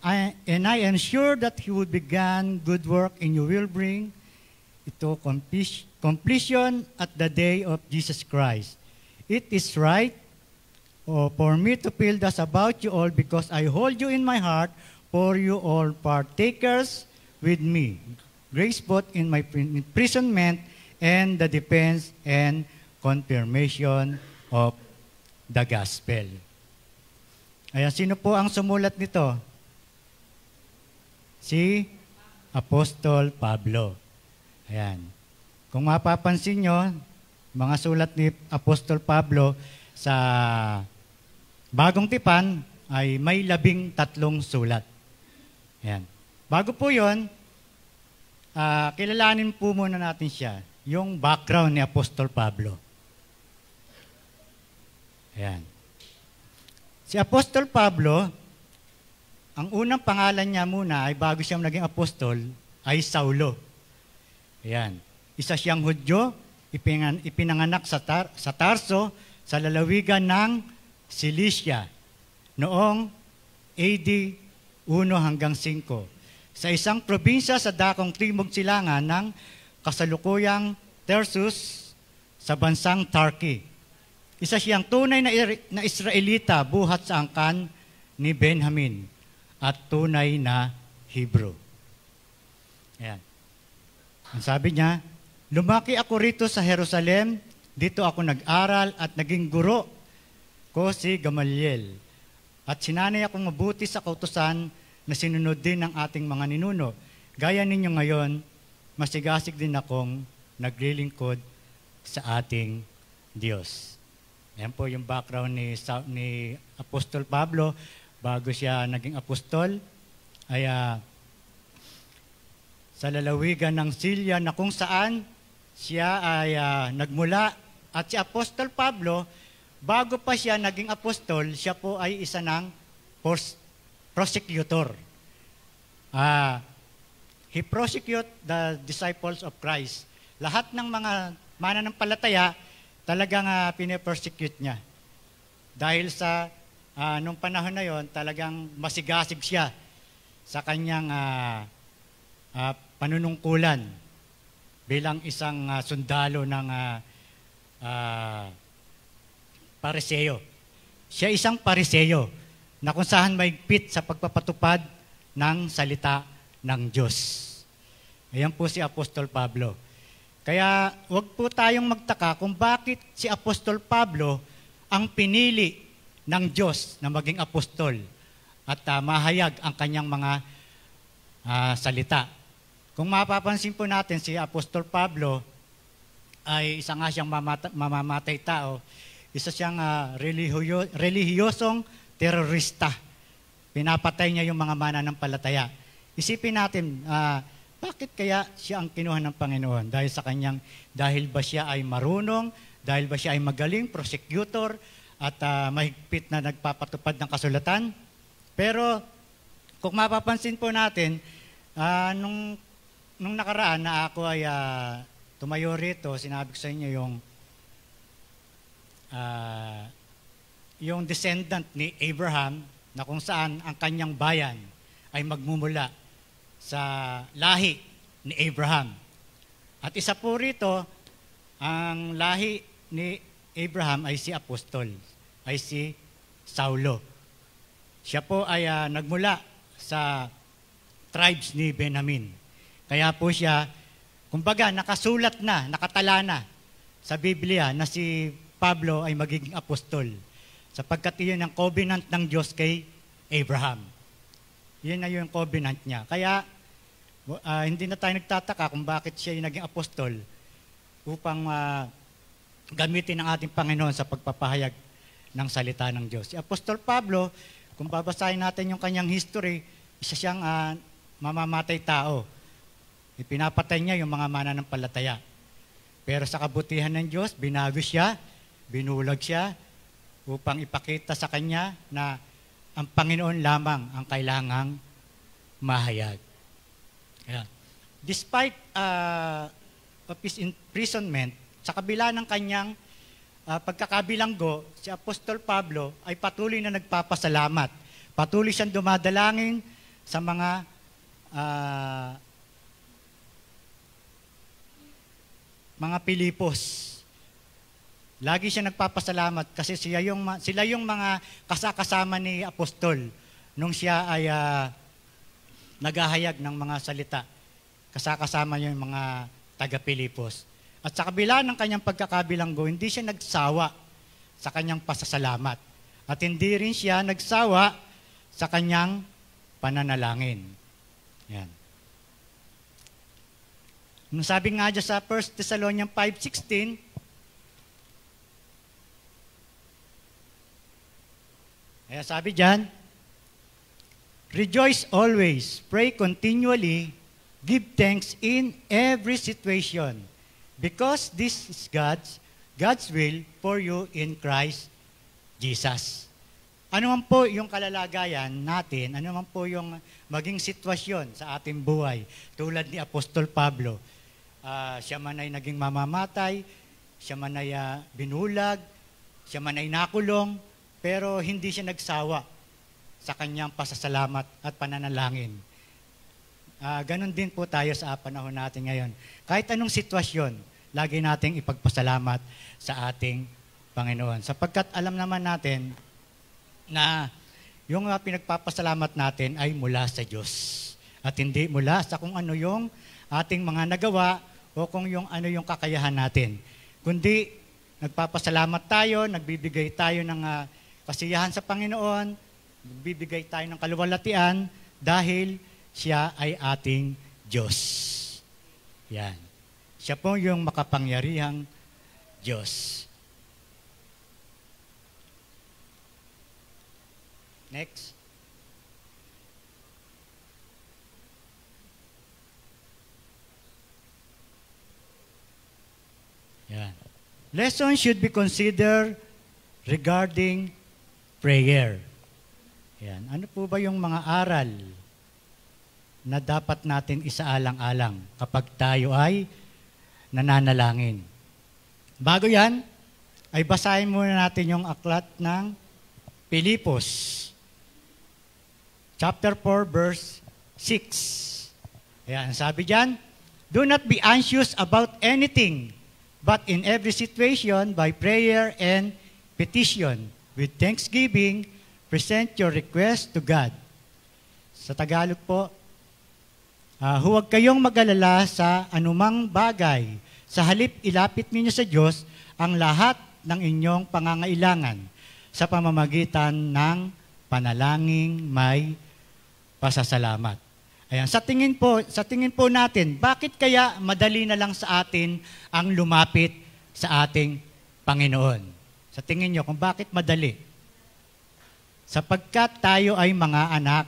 and I am sure that he who began good work in you will bring it to completion at the day of Jesus Christ. It is right for me to feel thus about you all because I hold you in my heart, for you all partakers with me. Grace both in my imprisonment and the defense and confirmation of the gospel. Ayan, sino po ang sumulat nito? Si Apostol Pablo. Ayan. Kung mapapansin nyo, mga sulat ni Apostol Pablo sa Bagong Tipan ay may 13 sulat. Ayan. Bago po yun, kilalanin po muna natin siya, yung background ni Apostol Pablo. Ayan. Si Apostol Pablo, ang unang pangalan niya muna ay bago siyang naging apostol, ay Saulo. Ayan. Isa siyang Hudyo, ipinanganak sa Tarso, sa lalawigan ng Cilicia, noong AD 1 hanggang 5. sa isang probinsya sa dakong timog silangan ng kasalukuyang Tarsus sa bansang Turkey. Isa siyang tunay na Israelita buhat sa angkan ni Benjamin at tunay na Hebrew. Ayan. Ang sabi niya, lumaki ako rito sa Jerusalem, dito ako nag-aral at naging guro ko si Gamaliel. At sinanay akong mabuti sa kautusan na sinunod din ng ating mga ninuno. Gaya ninyo ngayon, masigasig din akong naglilingkod sa ating Diyos. Ayan po yung background ni Apostol Pablo. Bago siya naging apostol, ay sa lalawigan ng Silya na kung saan siya ay nagmula. At si Apostol Pablo, bago pa siya naging apostol, siya po ay isa ng prosecutor. He prosecute the disciples of Christ. Lahat ng mga mananampalataya, talagang pine-persecute niya. Dahil sa nung panahon na yon, talagang masigasig siya sa kanyang panunungkulan bilang isang sundalo ng Pariseo. Siya isang Pariseo na kung saan mahigpit sa pagpapatupad ng salita ng Diyos. Ayan po si Apostol Pablo. Kaya huwag po tayong magtaka kung bakit si Apostol Pablo ang pinili ng Diyos na maging apostol at mahayag ang kanyang mga salita. Kung mapapansin po natin, si Apostol Pablo ay isa nga siyang mamamatay tao. Isa siyang relihiyosong terorista. Pinapatay niya yung mga mananampalataya. Isipin natin, bakit kaya siya ang kinuha ng Panginoon? Dahil ba siya ay marunong? Dahil ba siya ay magaling, prosecutor, at mahigpit na nagpapatupad ng kasulatan? Pero kung mapapansin po natin, nung nakaraan na ako ay tumayo rito, sinabi ko sa inyo yung descendant ni Abraham, na kung saan ang kanyang bayan ay magmumula sa lahi ni Abraham. At isa po rito, ang lahi ni Abraham ay si Apostol, ay si Saulo. Siya po ay nagmula sa tribes ni Benjamin. Kaya po siya, kumbaga nakasulat na, nakatala na sa Biblia na si Pablo ay magiging apostol. Sapagkat iyon ang covenant ng Diyos kay Abraham. Yun na yung covenant niya. Kaya hindi na tayo nagtataka kung bakit siya yung naging apostol upang gamitin ang ating Panginoon sa pagpapahayag ng salita ng Diyos. Si Apostol Pablo, kung babasahin natin yung kanyang history, isa siyang mamamatay tao. Ipinapatay niya yung mga mananampalataya. Pero sa kabutihan ng Diyos, binago siya, binulag siya, upang ipakita sa kanya na ang Panginoon lamang ang kailangang mahayag. Yeah. Despite of his imprisonment, sa kabila ng kanyang pagkakabilanggo, si Apostol Pablo ay patuloy na nagpapasalamat. Patuloy siyang dumadalangin sa mga Pilipos. Lagi siya nagpapasalamat kasi sila yung mga kasakasama ni Apostol nung siya ay naghahayag ng mga salita. Kasakasama niya yung mga taga-Pilipos. At sa kabila ng kanyang pagkakabilanggo, hindi siya nagsawa sa kanyang pasasalamat. At hindi rin siya nagsawa sa kanyang pananalangin. Yan. Sabi nga dyan sa 1 Thessalonians 5:16, kaya sabi dyan, rejoice always, pray continually, give thanks in every situation, because this is God's will for you in Christ Jesus. Ano man po yung kalalagayan natin, ano man po yung maging sitwasyon sa ating buhay, tulad ni Apostol Pablo, siya man ay naging mamamatay, siya man ay binulag, siya man ay nakulong, pero hindi siya nagsawa sa kanyang pasasalamat at pananalangin. Ganon din po tayo sa panahon natin ngayon. Kahit anong sitwasyon, lagi nating ipagpasalamat sa ating Panginoon. Sapagkat alam naman natin na yung pinagpapasalamat natin ay mula sa Diyos. At hindi mula sa kung ano yung ating mga nagawa o kung yung ano yung kakayahan natin. Kundi nagpapasalamat tayo, nagbibigay tayo ng kasiyahan sa Panginoon, nagbibigay tayo ng kaluwalhatian dahil siya ay ating Diyos. Yan. Siya po yung makapangyarihang Diyos. Next. Yan. Lesson should be considered regarding prayer. Yan. Ano po ba yung mga aral na dapat natin isaalang-alang kapag tayo ay nananalangin? Bago yan, ay basahin muna natin yung aklat ng Pilipos, chapter 4, verse 6. Ayan, sabi dyan, do not be anxious about anything, but in every situation, by prayer and petition, with thanksgiving, present your request to God. Sa Tagalog po, huwag kayong mag-alala sa anumang bagay. Sa halip, ilapit ninyo sa Diyos ang lahat ng inyong pangangailangan sa pamamagitan ng panalangin may pasasalamat. Ayan, sa tingin po natin, bakit kaya madali na lang sa atin ang lumapit sa ating Panginoon? Sa tingin nyo, kung bakit madali? Sapagkat tayo ay mga anak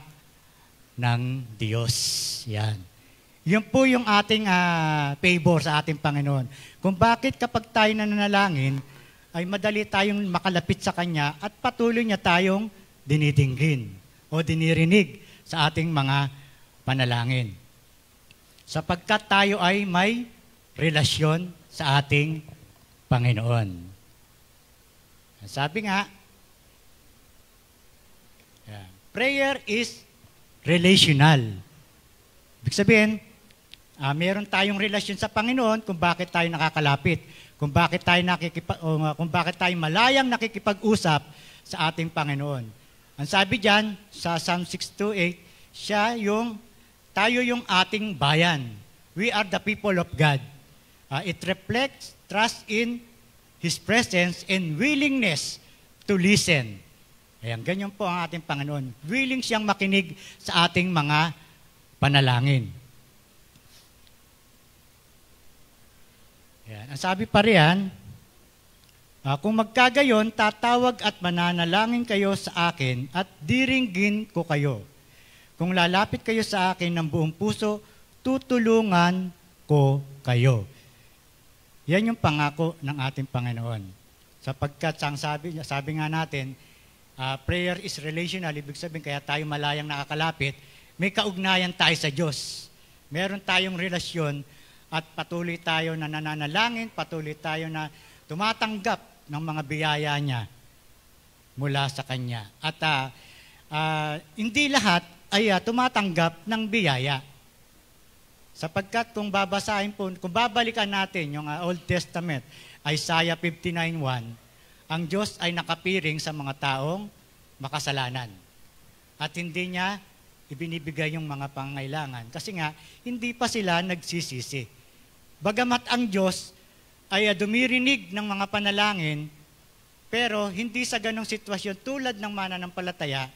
ng Diyos. Yan. Yun po yung ating favor sa ating Panginoon. Kung bakit kapag tayo nananalangin, ay madali tayong makalapit sa Kanya at patuloy niya tayong dinidinggin o dinirinig sa ating mga panalangin. Sapagkat tayo ay may relasyon sa ating Panginoon. Sabi nga, prayer is relational. Ibig sabihin, meron tayong relasyon sa Panginoon kung bakit tayo nakakalapit, kung bakit tayo malayang nakikipag-usap sa ating Panginoon. Ang sabi diyan sa Psalm 6:8, tayo yung ating bayan. We are the people of God. It reflects trust in His presence and willingness to listen. Ayan, ganyan po ang ating Panginoon. Willing siyang makinig sa ating mga panalangin. Ayan, ang sabi pa riyan, kung magkagayon, tatawag at mananalangin kayo sa akin at diringgin ko kayo. Kung lalapit kayo sa akin ng buong puso, tutulungan ko kayo. Yan yung pangako ng ating Panginoon. Sapagkat sabi nga natin, prayer is relational, ibig sabihin kaya tayo malayang nakakalapit, may kaugnayan tayo sa Diyos. Meron tayong relasyon at patuloy tayo na nananalangin, patuloy tayo na tumatanggap ng mga biyaya niya mula sa Kanya. At hindi lahat ay tumatanggap ng biyaya. Sapagkat kung babalikan natin yung Old Testament, Isaiah 59:1, ang Diyos ay nakapiring sa mga taong makasalanan. At hindi niya ibinibigay yung mga pangailangan. Kasi nga, hindi pa sila nagsisisi. Bagamat ang Diyos ay dumirinig ng mga panalangin, pero hindi sa ganong sitwasyon tulad ng mananampalataya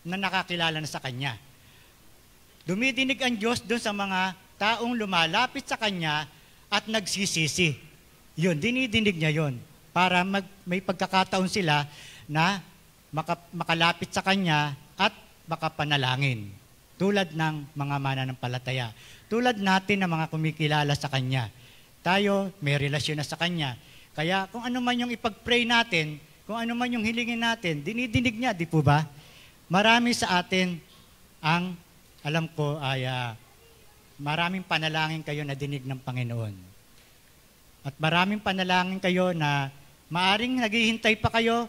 na nakakilala na sa Kanya. Dumidinig ang Diyos doon sa mga taong lumalapit sa Kanya at nagsisisi. Yun, dinidinig niya yun para may pagkakataon sila na makalapit sa Kanya at makapanalangin. Tulad ng mga mananampalataya. Tulad natin ng mga kumikilala sa Kanya. Tayo, may relasyon na sa Kanya. Kaya kung ano man yung ipag-pray natin, kung ano man yung hilingin natin, dinidinig niya, di po ba? Marami sa atin ang, alam ko, ay maraming panalangin kayo na dinig ng Panginoon. At maraming panalangin kayo na maaring naghihintay pa kayo,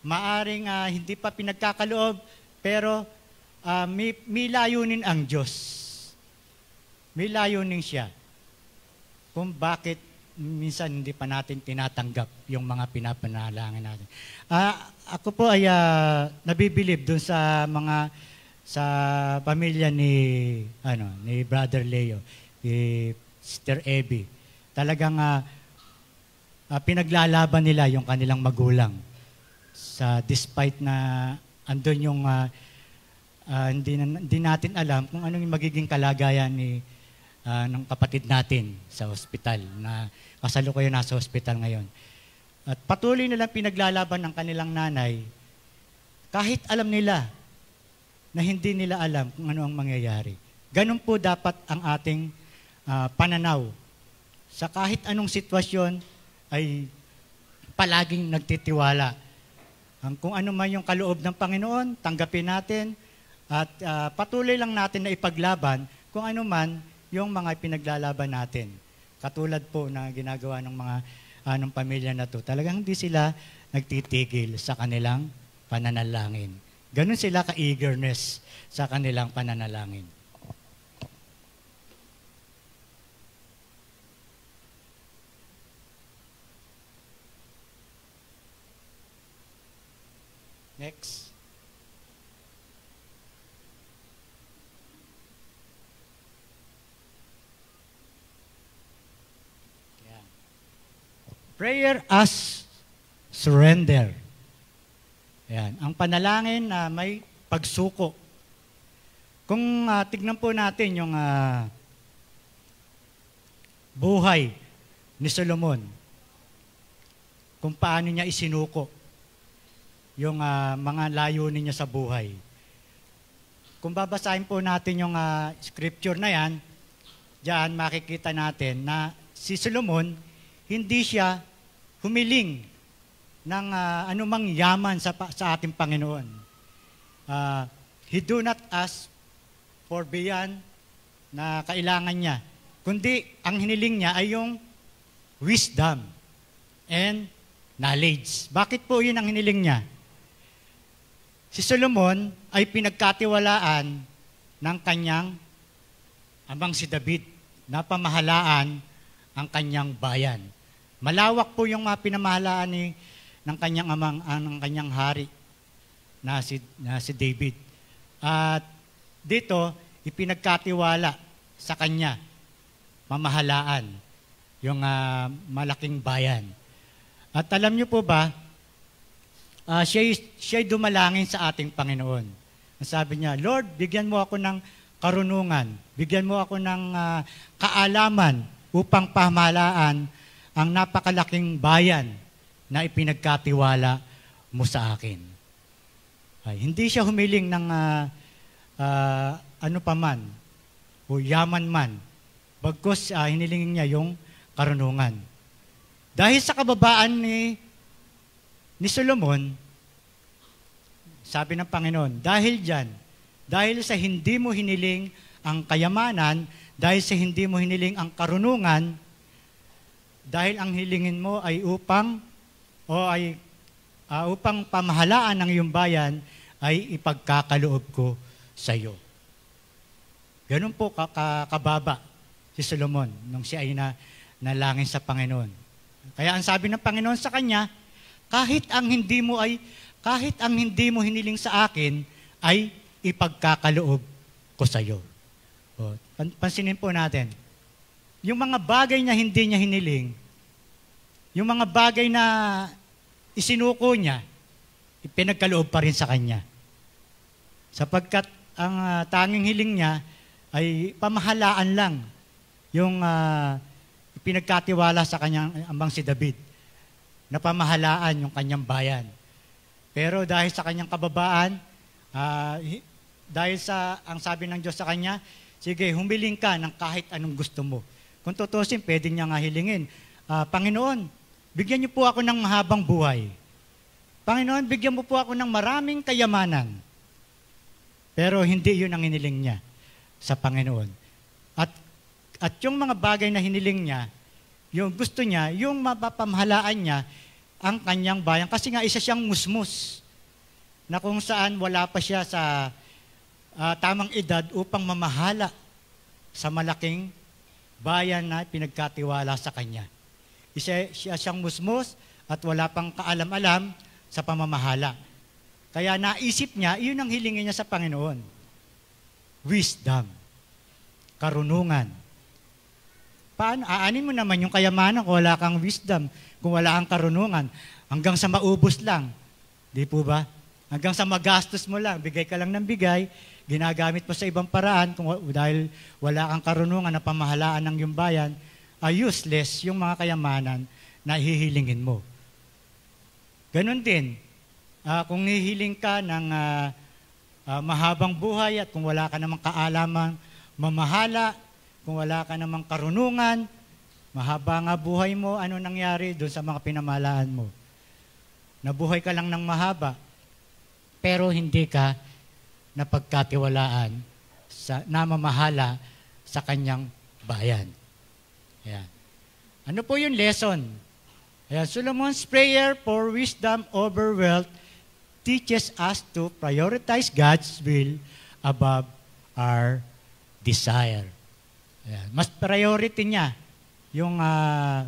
maaring hindi pa pinagkakaloob, pero may layunin ang Diyos. may layunin siya kung bakit minsan hindi pa natin tinatanggap yung mga pinapanalangin natin. Ako po ay nabibilib dun sa pamilya ni Brother Leo, ni Sister Abby. Talagang pinaglalaban nila yung kanilang magulang. Despite na andun yung hindi natin alam kung anong magiging kalagayan ng kapatid natin sa ospital, na kasalukuyan nasa ospital ngayon. At patuloy nilang pinaglalaban ng kanilang nanay kahit alam nila na hindi nila alam kung ano ang mangyayari. Ganun po dapat ang ating pananaw. Sa kahit anong sitwasyon ay palaging nagtitiwala. Kung ano man yung kaloob ng Panginoon, tanggapin natin at patuloy lang natin na ipaglaban kung ano man yung mga pinaglalaban natin. Katulad po na ginagawa ng mga ng pamilya na to. Talagang hindi sila nagtitigil sa kanilang pananalangin. Ganun sila ka-eagerness sa kanilang pananalangin. Next. Yeah. Prayer as surrender. Yan. Ang panalangin na may pagsuko. Kung tignan po natin yung buhay ni Solomon, kung paano niya isinuko yung mga layunin niya sa buhay. Kung babasahin po natin yung scripture na yan, diyan makikita natin na si Solomon, hindi siya humiling ng anumang yaman sa ating Panginoon. He do not ask for beyond na kailangan niya. Kundi ang hiniling niya ay yung wisdom and knowledge. Bakit po yun ang hiniling niya? Si Solomon ay pinagkatiwalaan ng kanyang amang si David na pamahalaan ang kanyang bayan. Malawak po yung mga pinamahalaan ng kanyang amang, ng kanyang hari na si David. At dito, ipinagkatiwala sa kanya pamahalaan yung malaking bayan. At alam niyo po ba, siya'y dumalangin sa ating Panginoon. Sabi niya, Lord, bigyan mo ako ng karunungan, bigyan mo ako ng kaalaman upang pamahalaan ang napakalaking bayan na ipinagkatiwala mo sa akin. Hindi siya humiling ng ano pa man, o yaman man, bagkus hinilingin niya yung karunungan. Dahil sa kababaan ni Solomon, sabi ng Panginoon, dahil dyan, dahil sa hindi mo hiniling ang kayamanan, dahil sa hindi mo hiniling ang karunungan, dahil ang hilingin mo ay upang pamahalaan ng iyong bayan, ay ipagkakaloob ko sa iyo. Ganun po kababa si Solomon nung siya ay nalangin sa Panginoon. Kaya ang sabi ng Panginoon sa kanya, kahit ang hindi mo hiniling sa akin, ay ipagkakaloob ko sa iyo. Pansinin po natin, yung mga bagay na hindi niya hiniling, yung mga bagay na isinuko niya, ipinagkaloob pa rin sa kanya. Sapagkat ang tanging hiling niya ay pamahalaan lang yung pinagkatiwala sa kanyang amang si David na pamahalaan yung kanyang bayan. Pero dahil sa kanyang kababaan, dahil sa ang sabi ng Diyos sa kanya, sige, humiling ka ng kahit anong gusto mo. Kung tutusin, pwede niya nga hilingin, Panginoon, bigyan niyo po ako ng mahabang buhay. Panginoon, bigyan mo po ako ng maraming kayamanan. Pero hindi yun ang hiniling niya sa Panginoon. At yung mga bagay na hiniling niya, yung gusto niya, yung mapapamahalaan niya, ang kanyang bayan. Kasi nga isa siyang musmus na kung saan wala pa siya sa tamang edad upang mamahala sa malaking bayan na pinagkatiwala sa kanya. Siya siyang musmos at wala pang kaalam-alam sa pamamahala. Kaya naisip niya, iyon ang hilingin niya sa Panginoon. Wisdom. Karunungan. Paano? Aanin mo naman yung kayamanan kung wala kang wisdom, kung wala kang karunungan. Hanggang sa maubos lang. Di po ba? Hanggang sa magastos mo lang. Bigay ka lang ng bigay, ginagamit mo sa ibang paraan dahil wala kang karunungan na pamahalaan ng iyong bayan, useless yung mga kayamanan na hihilingin mo. Ganon din, kung hihiling ka ng mahabang buhay at kung wala ka namang kaalamang mamahala, kung wala ka namang karunungan, mahaba nga buhay mo, ano nangyari doon sa mga pinamahalaan mo? Nabuhay ka lang ng mahaba, pero hindi ka napagkatiwalaan sa namamahala sa kanyang bayan. Ayan. Ano po yung lesson? Ayan, Solomon's prayer for wisdom over wealth teaches us to prioritize God's will above our desire. Ayan. Mas priority niya yung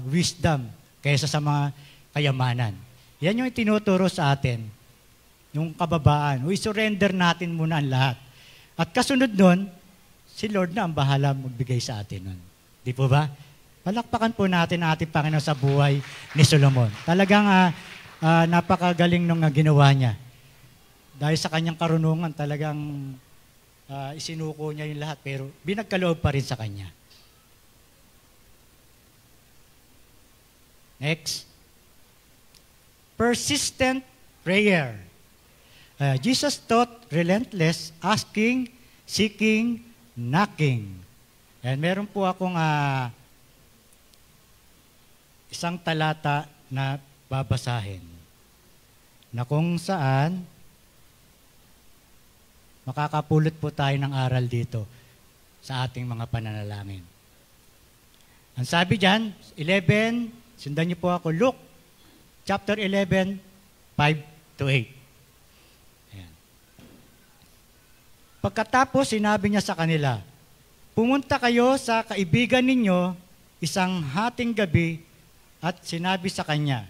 wisdom kaysa sa mga kayamanan. Yan yung itinuturo sa atin, yung kababaan. I-surrender natin muna ang lahat. At kasunod nun, si Lord na ang bahala magbigay sa atin nun. Di po ba? Palakpakan po natin ang ating Panginoon sa buhay ni Solomon. Talagang napakagaling nung ginawa niya. Dahil sa kanyang karunungan, talagang isinuko niya yung lahat, pero binagkaloob pa rin sa kanya. Next. Persistent prayer. Jesus taught relentless asking, seeking, knocking. And meron po akong isang talata na babasahin na kung saan makakapulot po tayo ng aral dito sa ating mga pananalangin. Ang sabi dyan, 11, sundan niyo po ako, Luke chapter 11, 5-8. Ayan. Pagkatapos, sinabi niya sa kanila, pumunta kayo sa kaibigan ninyo isang hating gabi at sinabi sa kanya,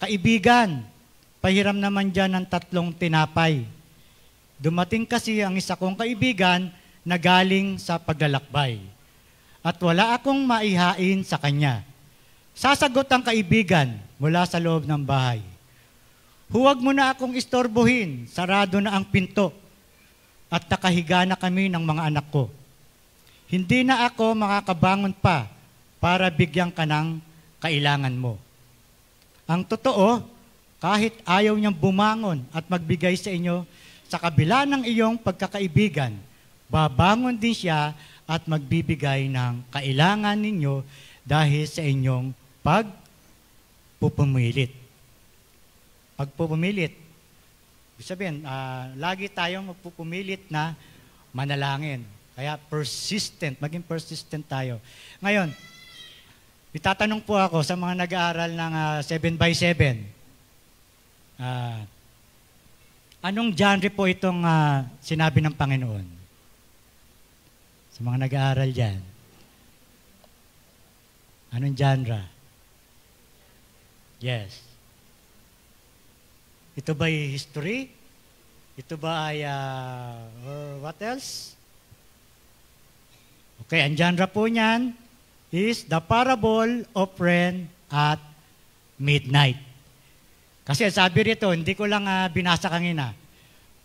kaibigan, pahiram naman dyan ng 3 tinapay. Dumating kasi ang isa kong kaibigan na galing sa paglalakbay at wala akong maihain sa kanya. Sasagot ang kaibigan mula sa loob ng bahay, huwag mo na akong istorbohin, sarado na ang pinto at nakahiga na kami ng mga anak ko. Hindi na ako makakabangon pa para bigyan ka ng kailangan mo. Ang totoo, kahit ayaw niyang bumangon at magbigay sa inyo, sa kabila ng iyong pagkakaibigan, babangon din siya at magbibigay ng kailangan ninyo dahil sa inyong pagpupumilit. Pagpupumilit. Ibig sabihin, lagi tayong magpupumilit na manalangin. Kaya persistent, maging persistent tayo. Ngayon, itatanong po ako sa mga nag-aaral ng 7x7. Anong genre po itong sinabi ng Panginoon? Sa mga nag-aaral dyan. Anong genre? Yes. Ito ba ay history? Ito ba ay, or what else? Okay, ang genre po niyan is the parable of rain at midnight. Kasi sabi rito, hindi ko lang binasa kanina.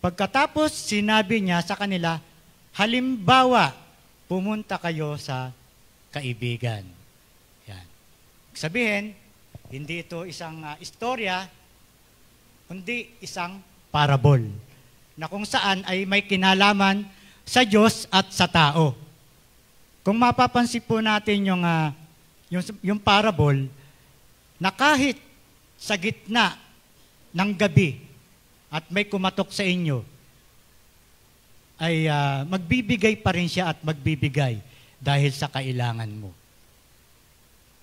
Pagkatapos, sinabi niya sa kanila, halimbawa, pumunta kayo sa kaibigan. Yan. Sabihin, hindi ito isang istorya, kundi isang parable na kung saan ay may kinalaman sa Diyos at sa tao. Kung mapapansin po natin yung parable, na kahit sa gitna ng gabi at may kumatok sa inyo, ay magbibigay pa rin siya at magbibigay dahil sa kailangan mo.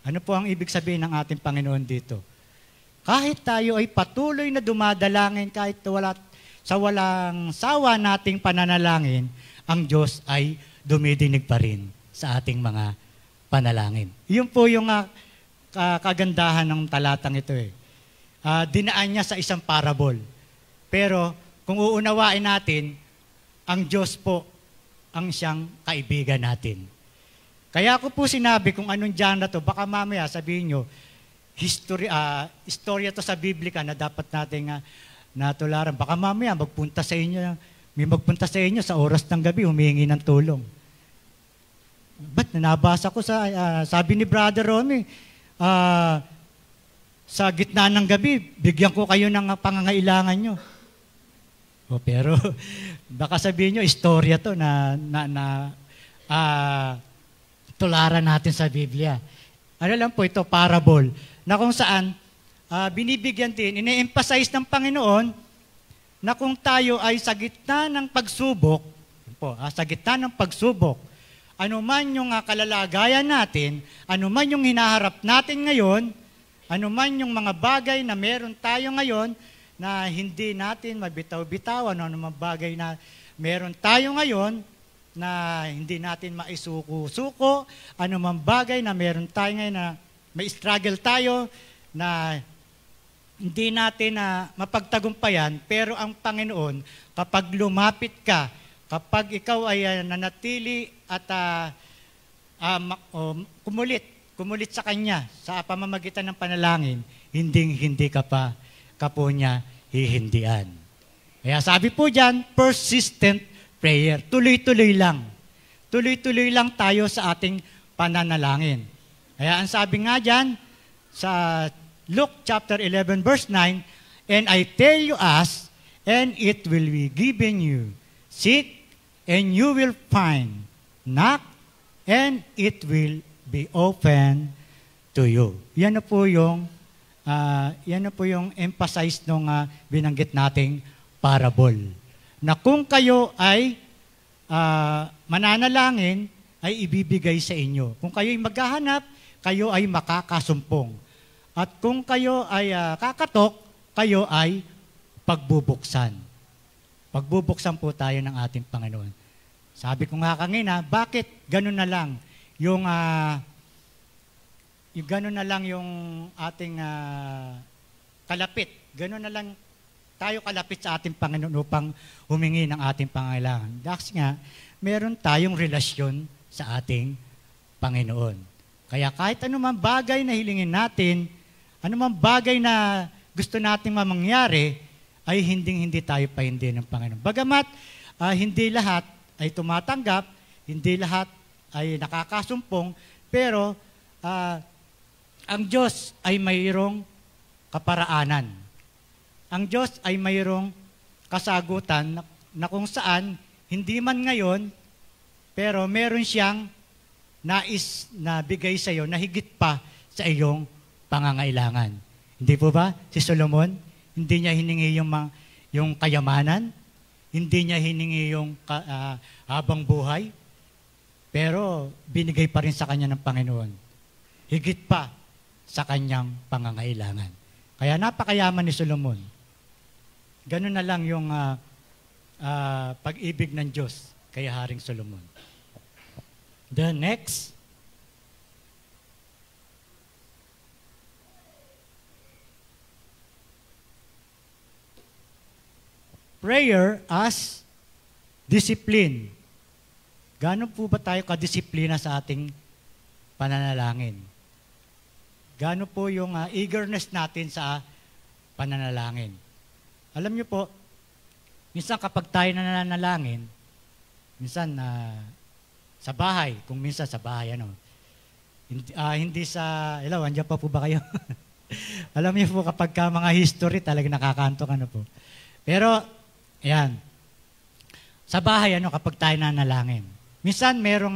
Ano po ang ibig sabihin ng ating Panginoon dito? Kahit tayo ay patuloy na dumadalangin, kahit sa walang sawa nating pananalangin, ang Diyos ay dumidinig pa rin sa ating mga panalangin. Yun po yung kagandahan ng talatang ito eh. Dinaan niya sa isang parable. Pero kung uunawain natin, ang Diyos po ang siyang kaibigan natin. Kaya ako po sinabi kung anong genre to, baka mamaya sabihin nyo, istorya to sa Biblia na dapat nating natularan. Baka mamaya may magpunta sa inyo sa oras ng gabi, humihingi ng tulong. Ba't nabasa ko sabi ni Brother Romy, sa gitna ng gabi, bigyan ko kayo ng pangangailangan nyo. Pero baka sabihin nyo, istorya to na tularan natin sa Biblia. Ano lang po ito, parable, na kung saan binibigyan din, ine-emphasize ng Panginoon na kung tayo ay sa gitna ng pagsubok, sa gitna ng pagsubok, anuman yung kalalagayan natin, anuman yung hinaharap natin ngayon, anuman yung mga bagay na meron tayo ngayon na hindi natin mabitaw-bitawan, anuman bagay na meron tayo ngayon na hindi natin maisuko-suko, anuman bagay na meron tayo ngayon na may struggle tayo na hindi natin mapagtagumpayan, pero ang Panginoon, kapag lumapit ka, kapag ikaw ay nanatili at kumulit sa Kanya sa pamamagitan ng panalangin, hindi ka po niya hihindian. Kaya sabi po dyan, persistent prayer. Tuloy-tuloy lang. Tuloy-tuloy lang tayo sa ating pananalangin. Kaya ang sabi nga dyan, sa Luke chapter 11 verse 9, and I tell you ask, and it will be given you. Seek, and you will find. Knock, and it will be open to you. Yan na po yung emphasize nung binanggit nating parable. Na kung kayo ay mananalangin, ay ibibigay sa inyo. Kung kayo ay maghahanap, kayo ay makakasumpong. At kung kayo ay kakatok, kayo ay pagbubuksan. Pagbubuksan po tayo ng ating Panginoon. Sabi ko nga kanina, bakit ganun na lang yung ganun na lang yung ating kalapit. Ganun na lang tayo kalapit sa ating Panginoon upang humingi ng ating pangailangan. Kasi nga, meron tayong relasyon sa ating Panginoon. Kaya kahit anumang bagay na hilingin natin, anumang bagay na gusto nating mamangyari, ay hindi tayo paindi ng Panginoon. Bagamat hindi lahat ay tumatanggap, hindi lahat ay nakakasumpong, pero ang Diyos ay mayroong kaparaanan. Ang Diyos ay mayroong kasagutan na kung saan, hindi man ngayon, pero meron siyang nais na bigay sa iyo na higit pa sa iyong pangangailangan. Hindi po ba? Si Solomon, hindi niya hiningi yung kayamanan, hindi niya hiningi yung habang buhay, pero binigay pa rin sa kanya ng Panginoon. Higit pa sa kanyang pangangailangan. Kaya napakayaman ni Solomon. Ganun na lang yung pag-ibig ng Diyos kay Haring Solomon. The next. Prayer as discipline. Gaano po ba tayo kadisiplina sa ating pananalangin? Gaano po yung eagerness natin sa pananalangin? Alam niyo po, minsan kapag tayo nananalangin, minsan sa bahay, kung minsan sa bahay, hindi sa, andyan pa po ba kayo? Alam niyo po kapag mga history, talagang nakakantok po. Pero, ayan, sa bahay, kapag tayo nanalangin, minsan merong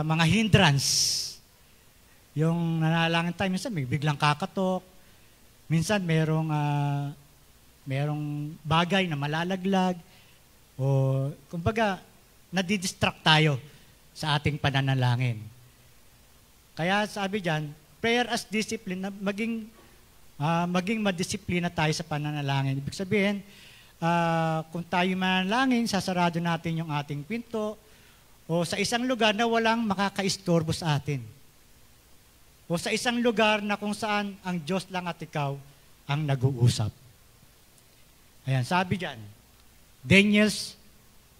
mga hindrance. Yung nanalangin tayo, minsan may biglang kakatok. Minsan merong bagay na malalaglag. O, kumbaga, nadidistract tayo sa ating pananalangin. Kaya sabi dyan, prayer as discipline, na maging madisiplina tayo sa pananalangin. Ibig sabihin, kung tayo manalangin, sasarado natin yung ating pinto, o O sa isang lugar na walang makakaistorbo sa atin. O sa isang lugar na kung saan ang Diyos lang at ikaw ang nag-uusap. Ayan, sabi dyan, Daniel's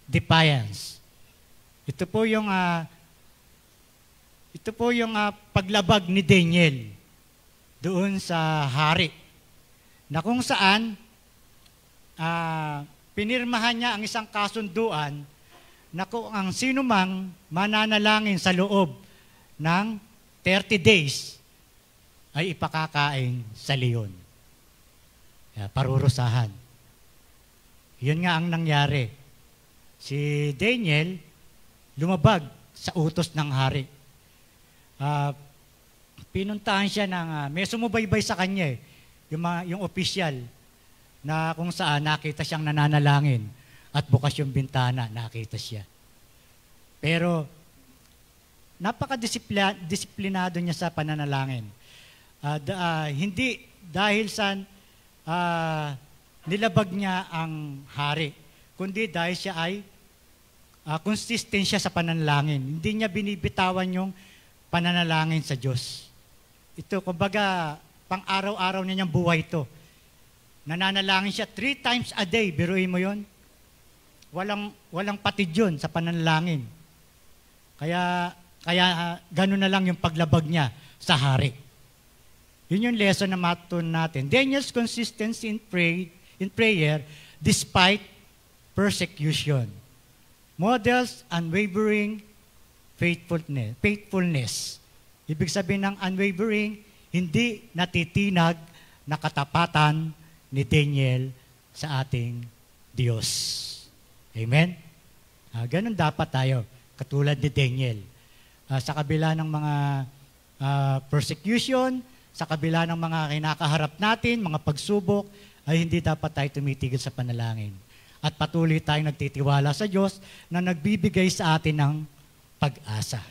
defiance. Ito po yung paglabag ni Daniel doon sa hari. Na kung saan pinirmahan niya ang isang kasunduan na kung ang sinumang mananalangin sa loob ng 30 days ay ipakakain sa leon. Parurusahan. Yun nga ang nangyari. Si Daniel lumabag sa utos ng hari. Pinuntahan siya ng, may sumubaybay sa kanya yung opisyal na kung saan nakita siyang nananalangin at bukas yung bintana, nakita siya. Pero napaka-disiplinado niya sa pananalangin. Hindi dahil sa nilabag niya ang hari, kundi dahil siya ay consistent siya sa pananalangin. Hindi niya binibitawan yung pananalangin sa Diyos. Ito, kumbaga, pang-araw-araw niya niyang buhay ito. Nananalangin siya 3 times a day. Biruin mo yon. Walang patid yun sa pananalangin. Kaya gano'n na lang yung paglabag niya sa hari. Yun yung lesson na matutunan natin. Daniel's consistency in prayer despite persecution. Models unwavering faithfulness. Ibig sabihin ng unwavering, hindi natitinag na katapatan ni Daniel sa ating Diyos. Amen? Ganun dapat tayo, katulad ni Daniel. Sa kabila ng mga persecution, sa kabila ng mga kinakaharap natin, mga pagsubok, ay hindi dapat tayo tumitigil sa panalangin. At patuloy tayong nagtitiwala sa Diyos na nagbibigay sa atin ng pag-asa.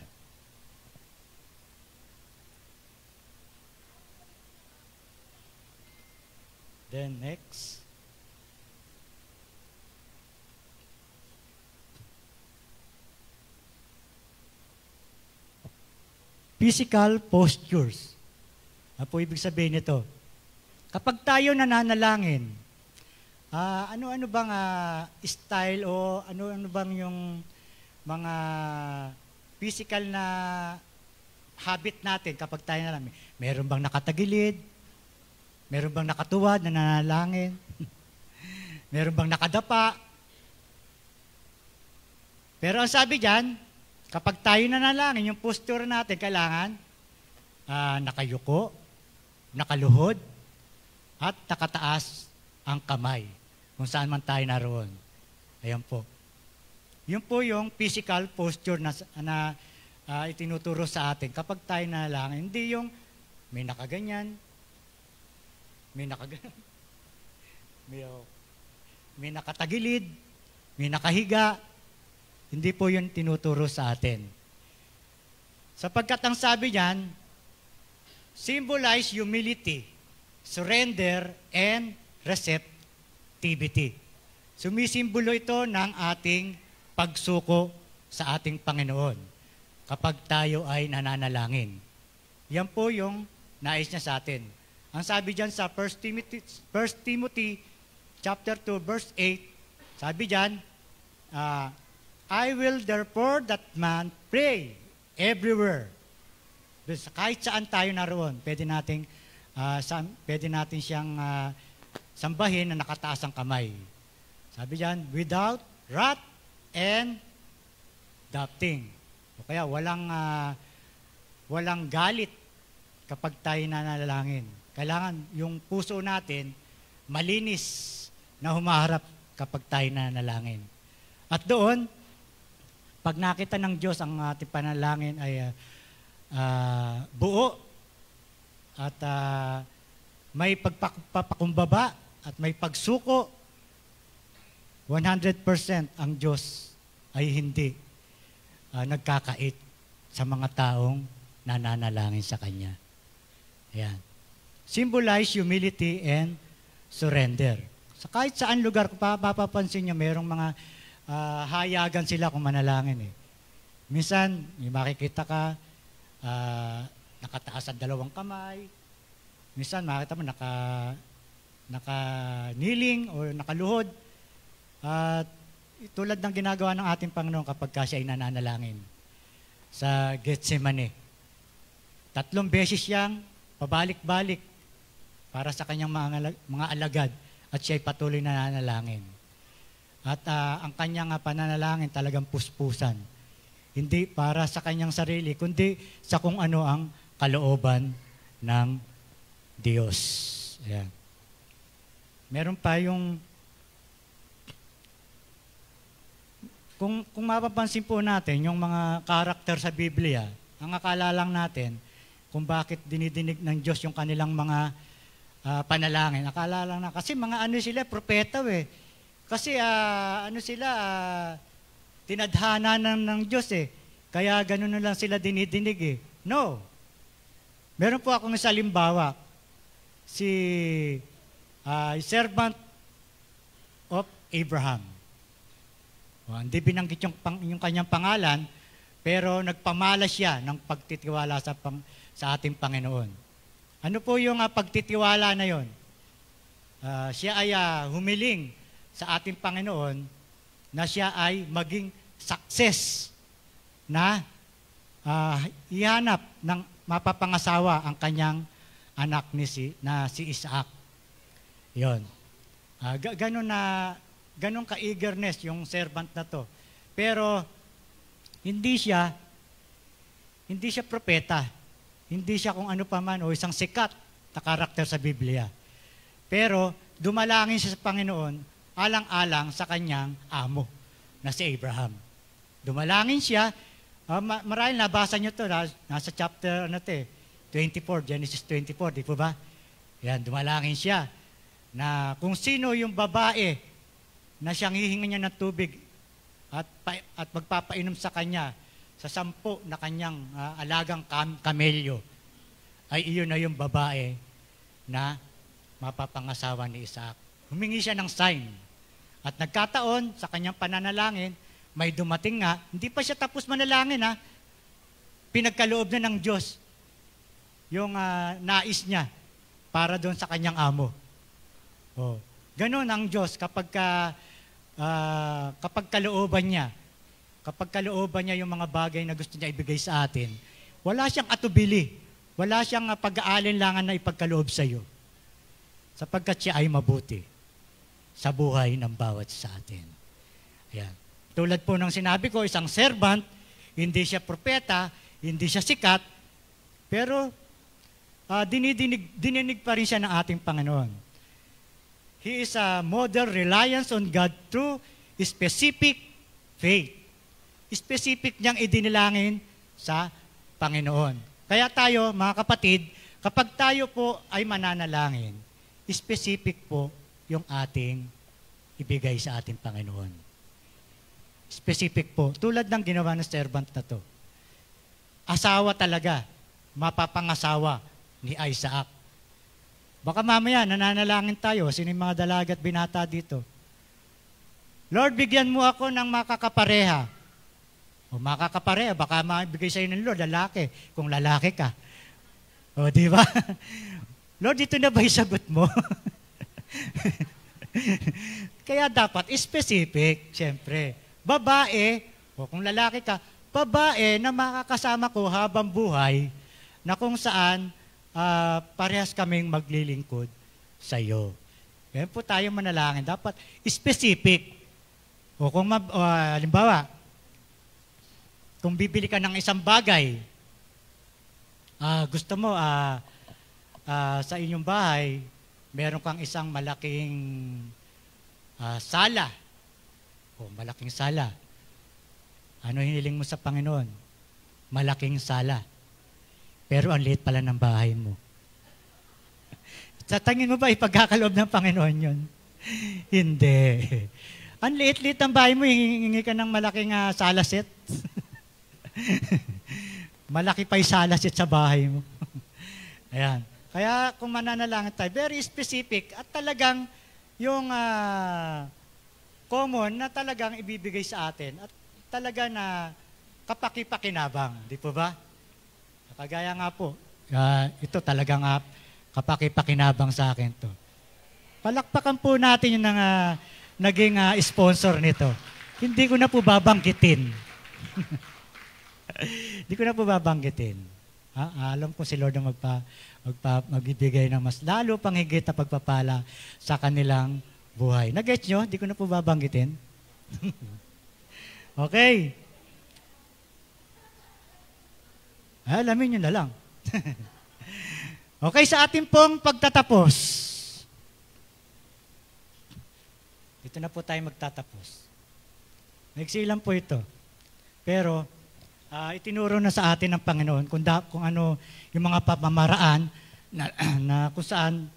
Then next. Physical postures. Ano po ibig sabihin nito? Kapag tayo nananalangin, ano-ano bang style o ano-ano bang yung mga physical na habit natin kapag tayo nanalangin? Meron bang nakatagilid? Meron bang nakatuwad na nananalangin? Meron bang nakadapa? Pero ang sabi dyan, kapag tayo nanalangin, yung posture natin kailangan nakayuko, nakaluhod, at nakataas ang kamay kung saan man tayo naroon. Ayan po. Yun po yung physical posture na itinuturo sa atin kapag tayo nanalangin. Hindi yung may nakaganyan, may nakaganyan, may nakatagilid, may nakahiga. Hindi po yun tinuturo sa atin. Sapagkat ang sabi niyan, symbolize humility, surrender, and receptivity. Sumisimbolo ito ng ating pagsuko sa ating Panginoon kapag tayo ay nananalangin. Yan po yung nais niya sa atin. Ang sabi diyan sa 1 Timothy chapter 2 verse 8, sabi diyan, I will therefore that man pray everywhere. Kahit saan tayo naroon, pwede natin siyang sambahin na nakataas ang kamay. Sabi diyan, without wrath and doubting. O kaya walang galit kapag tayo nanalangin. Kailangan yung puso natin malinis na humaharap kapag tayo nanalangin. At doon, pag nakita ng Diyos ang ating panalangin ay buo at may pagpapakumbaba at may pagsuko, 100% ang Diyos ay hindi nagkakait sa mga taong nananalangin sa Kanya. Ayan. Symbolize humility and surrender. Sa kahit saan lugar, kung mapapansin nyo, mayroong mga hayagan sila kung manalangin. Minsan, may makikita ka, nakataas ang dalawang kamay. Minsan, makita mo, naka-kneeling o nakaluhod. At tulad ng ginagawa ng ating Panginoon kapag siya ay nananalangin sa Getsemane. 3 beses siyang pabalik-balik para sa kanyang mga alagad at siya ay patuloy na nananalangin. At ang kanyang pananalangin talagang puspusan. Hindi para sa kanyang sarili, kundi sa kung ano ang kalooban ng Diyos. Ayan. Meron pa yung, kung mapapansin po natin, yung mga karakter sa Biblia, ang akala lang natin kung bakit dinidinig ng Diyos yung kanilang mga panalangin. Akala lang na, kasi mga ano sila, propeta eh. Kasi tinadhana ng Diyos eh. Kaya ganun na lang sila dinidinig eh. No. Meron po akong isa halimbawa. Si servant of Abraham. Hindi binanggit yung kanyang pangalan, pero nagpamala siya ng pagtitiwala sa ating Panginoon. Ano po yung pagtitiwala na yon? Siya ay humiling sa ating Panginoon na siya ay maging success na ihanap ng mapapangasawa ang kanyang anak na si Isaac. Yon. Ganun ka-eagerness yung servant na to. Pero hindi siya propeta. Hindi siya kung ano pa man o isang sikat na karakter sa Biblia. Pero dumalangin siya sa Panginoon alang-alang sa kanyang amo na si Abraham. Dumalangin siya. Marahil nabasa nyo to, nasa chapter 24, Genesis 24, di po ba? Yan, dumalangin siya na kung sino yung babae na siyang hihingan niya ng tubig at magpapainom sa kanya sa 10 na kanyang alagang kamelyo, ay iyon na yung babae na mapapangasawa ni Isaac. Humingi siya ng sign. At nagkataon sa kanyang pananalangin, may dumating nga, hindi pa siya tapos manalangin pinagkaloob na ng Diyos yung nais niya para doon sa kanyang amo. Ganon ang Diyos kapag kalooban niya yung mga bagay na gusto niya ibigay sa atin, wala siyang atubili, wala siyang pag-aalinlangan na ipagkaloob sa iyo, sapagkat siya ay mabuti sa buhay ng bawat sa atin. Ayan. Tulad po ng sinabi ko, isang servant, hindi siya propeta, hindi siya sikat, pero dininig pa rin siya ng ating Panginoon. He is a model reliance on God through specific faith. Specific niyang idinilangin sa Panginoon. Kaya tayo, mga kapatid, kapag tayo po ay mananalangin, specific po yung ating ibigay sa ating Panginoon. Specific po. Tulad ng ginawa ng servant na to. Asawa talaga. Mapapangasawa ni Isaac. Baka mamaya, nananalangin tayo. Sino yung mga dalaga at binata dito? Lord, bigyan mo ako ng makakapareha. O makakapareha, baka mabigay sa'yo ng Lord, lalaki. Kung lalaki ka. O, di ba? Lord, ito na ba yung sagot mo? Kaya dapat specific, siyempre. Babae, o kung lalaki ka, babae na makakasama ko habang buhay na kung saan parehas kaming maglilingkod sa iyo. Kaya po tayo manalangin. Dapat specific. O kung halimbawa, kung bibili ka ng isang bagay, gusto mo sa inyong bahay, meron kang isang malaking sala. O malaking sala. Ano hiniling mo sa Panginoon? Malaking sala. Pero ang liit pala ng bahay mo. Sa tingin mo ba ipagkakaloob ng Panginoon yun? Hindi. Ang liit-liit ng bahay mo, hingi ka ng malaking sala set. Malaki pa yung sala set sa bahay mo. Ayan. Kaya kung mananalangin tayo, very specific at talagang yung common na talagang ibibigay sa atin at talaga na kapakipakinabang. Di po ba? Kagaya nga po, ito talagang kapakipakinabang sa akin to. Palakpakan po natin yung naging sponsor nito. Hindi ko na po babanggitin. Hindi ko na po babanggitin. Alam ko si Lord na magbibigay ng mas lalo pang higit na pagpapala sa kanilang buhay. Nag-get nyo? Hindi ko na po babanggitin. Okay. Alamin nyo na lang. Okay, sa ating pong pagtatapos. Dito na po tayo magtatapos. Maiksi lang po ito. Pero, itinuro na sa atin ng Panginoon kung ano yung mga pamamaraan na kung saan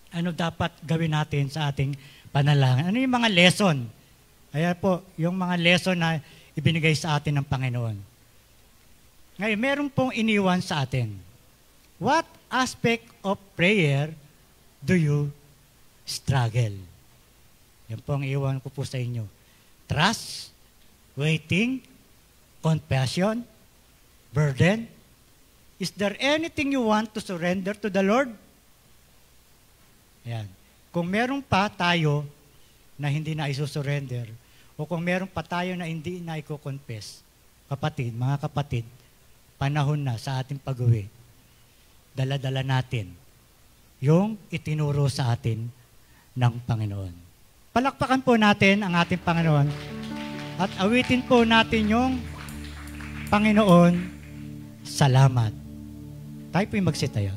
ano dapat gawin natin sa ating panalangin. Ano yung mga lesson? Kaya po, yung mga lesson na ibinigay sa atin ng Panginoon. Ngayon, meron pong iniwan sa atin. What aspect of prayer do you struggle? Yan po ang iwan ko po sa inyo. Trust, waiting, compassion, burden. Is there anything you want to surrender to the Lord? Yan. Kung meron pa tayo na hindi na isusurrender, o kung meron pa tayo na hindi na i-confess, kapatid, mga kapatid, panahon na sa ating pag-uwi. Dala-dala natin yung itinuro sa atin ng Panginoon. Palakpakan po natin ang ating Panginoon at awitin po natin yung Panginoon, salamat. Tayo po yung magsitayo.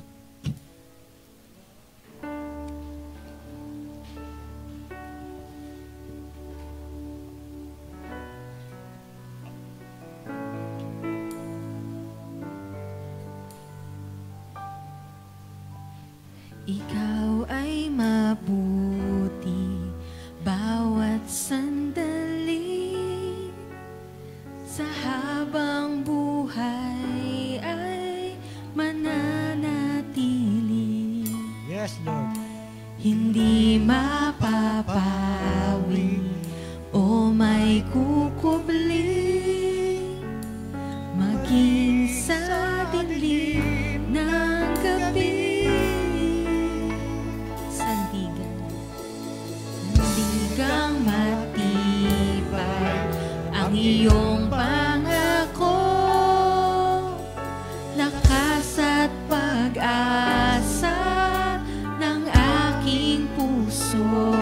Ikaw ay mabuti bawat sandali, sa habang buhay ay mananatili. Yes, Lord. Hindi mapapawi o may kukubli, maging sa dilim ng gabi. Sandigang matibay ang iyong pangako, lakas at pag-asa ng aking puso.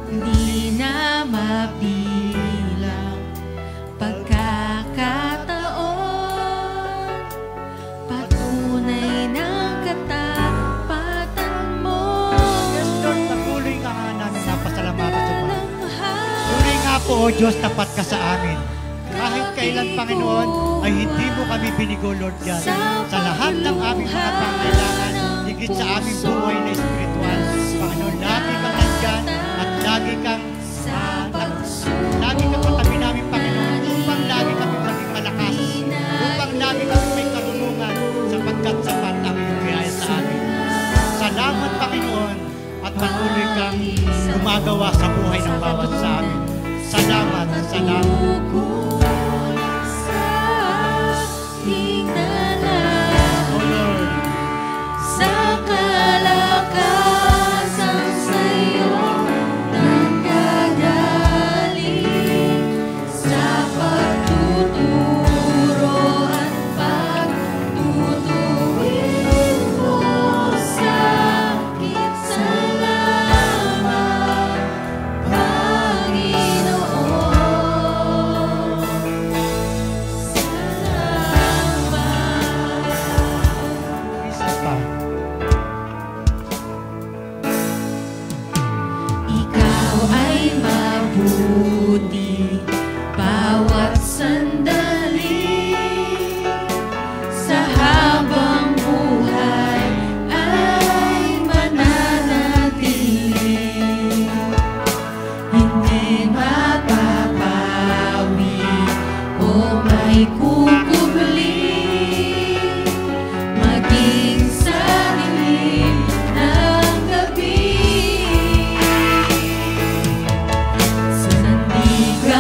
Di na mabilang pagkakataon, patunay ng katapatan mo. Yes, Lord, patuloy ka nga namin napasalamatan sa Panginoon. Tuloy nga po, O Diyos, tapat ka sa amin. Kahit kailan, Panginoon, ay hindi mo kami binigo, Lord God. Sa lahat ng aming mga pangailangan, higit sa aming buhay na espiritual. Panginoon, lagi kang nandyan at lagi kang katabi namin, Panginoon, upang lagi kami maging malakas, upang lagi kami may karunungan sapagkat sapat ang iyong biyaya sa amin. Salamat, Panginoon, at patuloy kang gumagawa sa buhay ng bawat sa amin. Salamat, salamat. Oh Lord, sa kalakasan sa'yo nanggagaling, sa pagtuturo at pagtutuwid mo sa'kin. Salamat, Panginoon. Isa pa. Ikaw ay mabuti bawat sandali, sa habang buhay ay mananatili. Hindi mapapawi o may kukubli, maging sa dilim ng gabi. Sandigan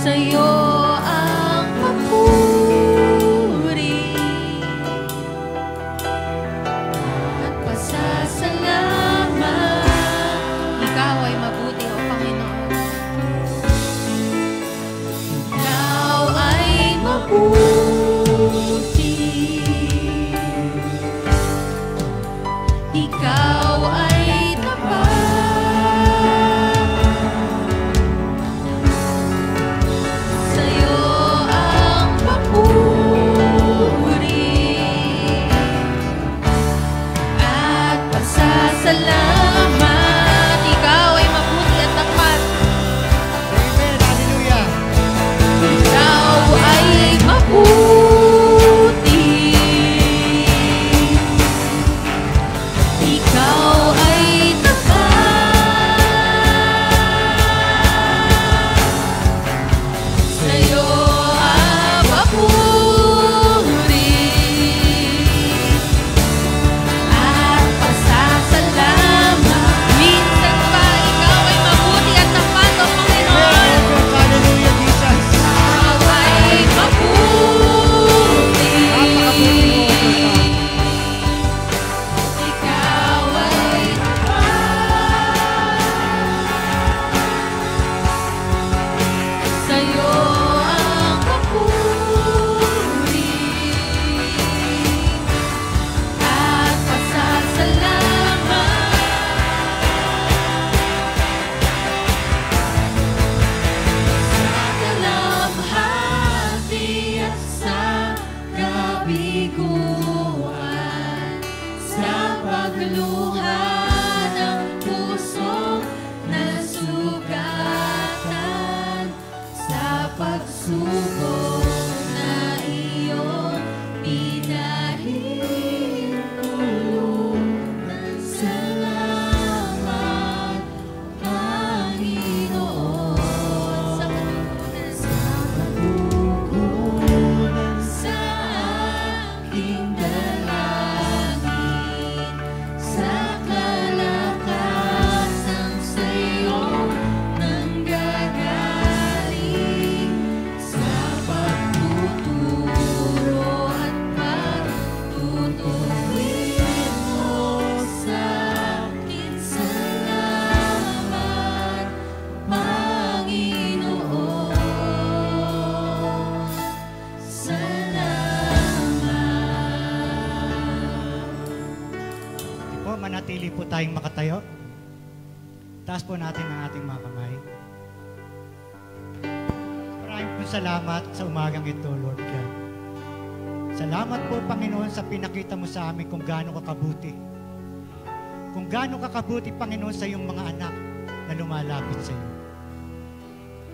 sa'yo ang papuri at pasasalamat. Ikaw ay mabuti, O Panginoon. Ikaw ay mabuti. Ikaw ay tapat. Sa'yo ang papuri at pasasalamat. Ikaw ay mabuti at tapat. Amen. Hallelujah. Ikaw ay mabuti. Ikaw ay tapat. Sa'yo ang papuri at pasasalamat. Minsan pa ikaw ay mabuti at tapat, O Panginoon. Hallelujah, Jesus. Ikaw ay mabuti. Ikaw ay tapat. Sa'yo ang papuri at pasasalamat. Dalamhati at sa kabiguan, sa pagluha ng pusong nasugatan, sa pagsubok na iyong pinahid, pulutan salamat, Panginoon. Sa katugunan sa aking dalangin, sa kalakasan sa'yo nanggagaling, sa pagtuturo at pagtutuwid mo sa akin. Salamat, Panginoon. Salamat. Po, manatili po tayong makatayo. Taas po natin ang ating mga kamay. Maraming po salamat sa umagang ito, Lord God. Salamat po, Panginoon, sa pinakita mo sa amin kung gaano ka kabuti. Kung gaano ka kabuti, Panginoon, sa iyong mga anak na lumalapit sa iyo.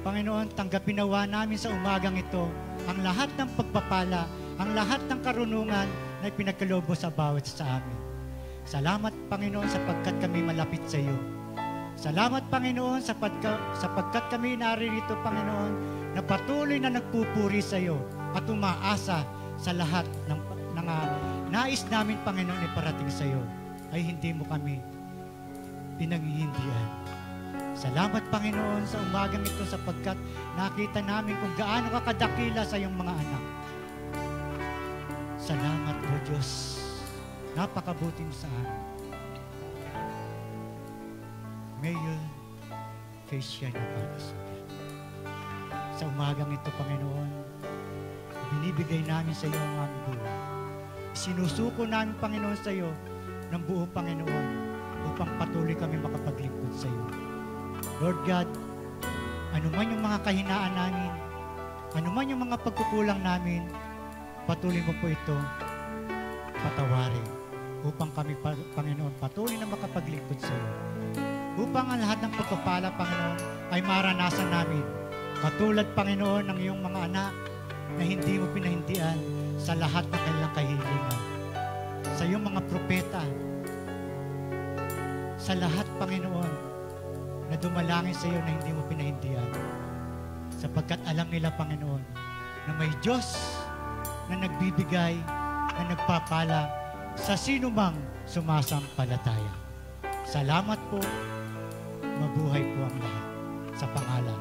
Panginoon, tanggapin nawa namin sa umagang ito ang lahat ng pagpapala, ang lahat ng karunungan na ipinagkaloob mo sa bawat sa amin. Salamat, Panginoon, sapagkat kami malapit sa iyo. Salamat, Panginoon, sapagkat kami naririto, Panginoon, na patuloy na nagpupuri sa iyo at umaasa sa lahat ng nais namin, Panginoon, iparating sa iyo, ay hindi mo kami pinanghihindian. Salamat, Panginoon, sa umagang ito sapagkat nakita namin kung gaano ka kadakila sa iyong mga anak. Salamat po, Diyos. Napakabuti mo sa amin. May your face shine upon us. Sa umagang ito, Panginoon, binibigay namin sa iyo ang aming buhay. Sinusuko namin, Panginoon, sa iyo ng buo, Panginoon, upang patuloy kami makapaglingkod sa iyo. Lord God, anuman yung mga kahinaan namin, anuman yung mga pagkukulang namin, patuloy mo po ito patawarin upang kami, Panginoon, patuloy na makapaglingkod sa iyo. Upang ang lahat ng pagpapala, Panginoon, ay maranasan namin. Katulad, Panginoon, ng iyong mga anak na hindi mo pinahindian sa lahat ng kanilang kahilingan. Sa iyong mga propeta, sa lahat, Panginoon, na dumalangin sa iyo na hindi mo pinahindian. Sapagkat alam nila, Panginoon, na may Diyos na nagbibigay, na nagpapala sa sino mang sumasampalataya. Salamat po. Mabuhay po ang lahat sa pangalan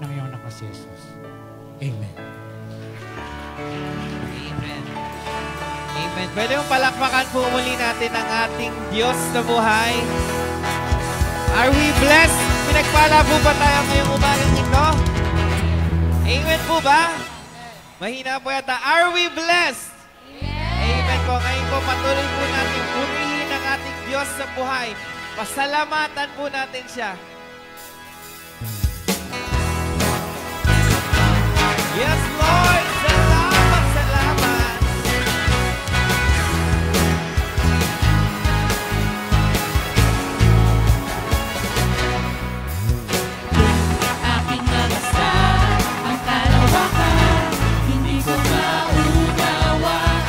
ng iyong anak na si Jesus. Amen. Amen. Amen. Pwede mong palakpakan po muli natin ang ating Diyos na buhay. Are we blessed? Pinagpala po ba tayo ngayong umagang ito? Amen po ba? Mahina po yata. Are we blessed? Amen po. Ngayon po patuloy po natin purihin ang ating Diyos sa buhay. Pasalamatan po natin siya. Yes, Lord! Salamat, salamat! Aking nagastan ang kalawakan, hindi ko maunawaan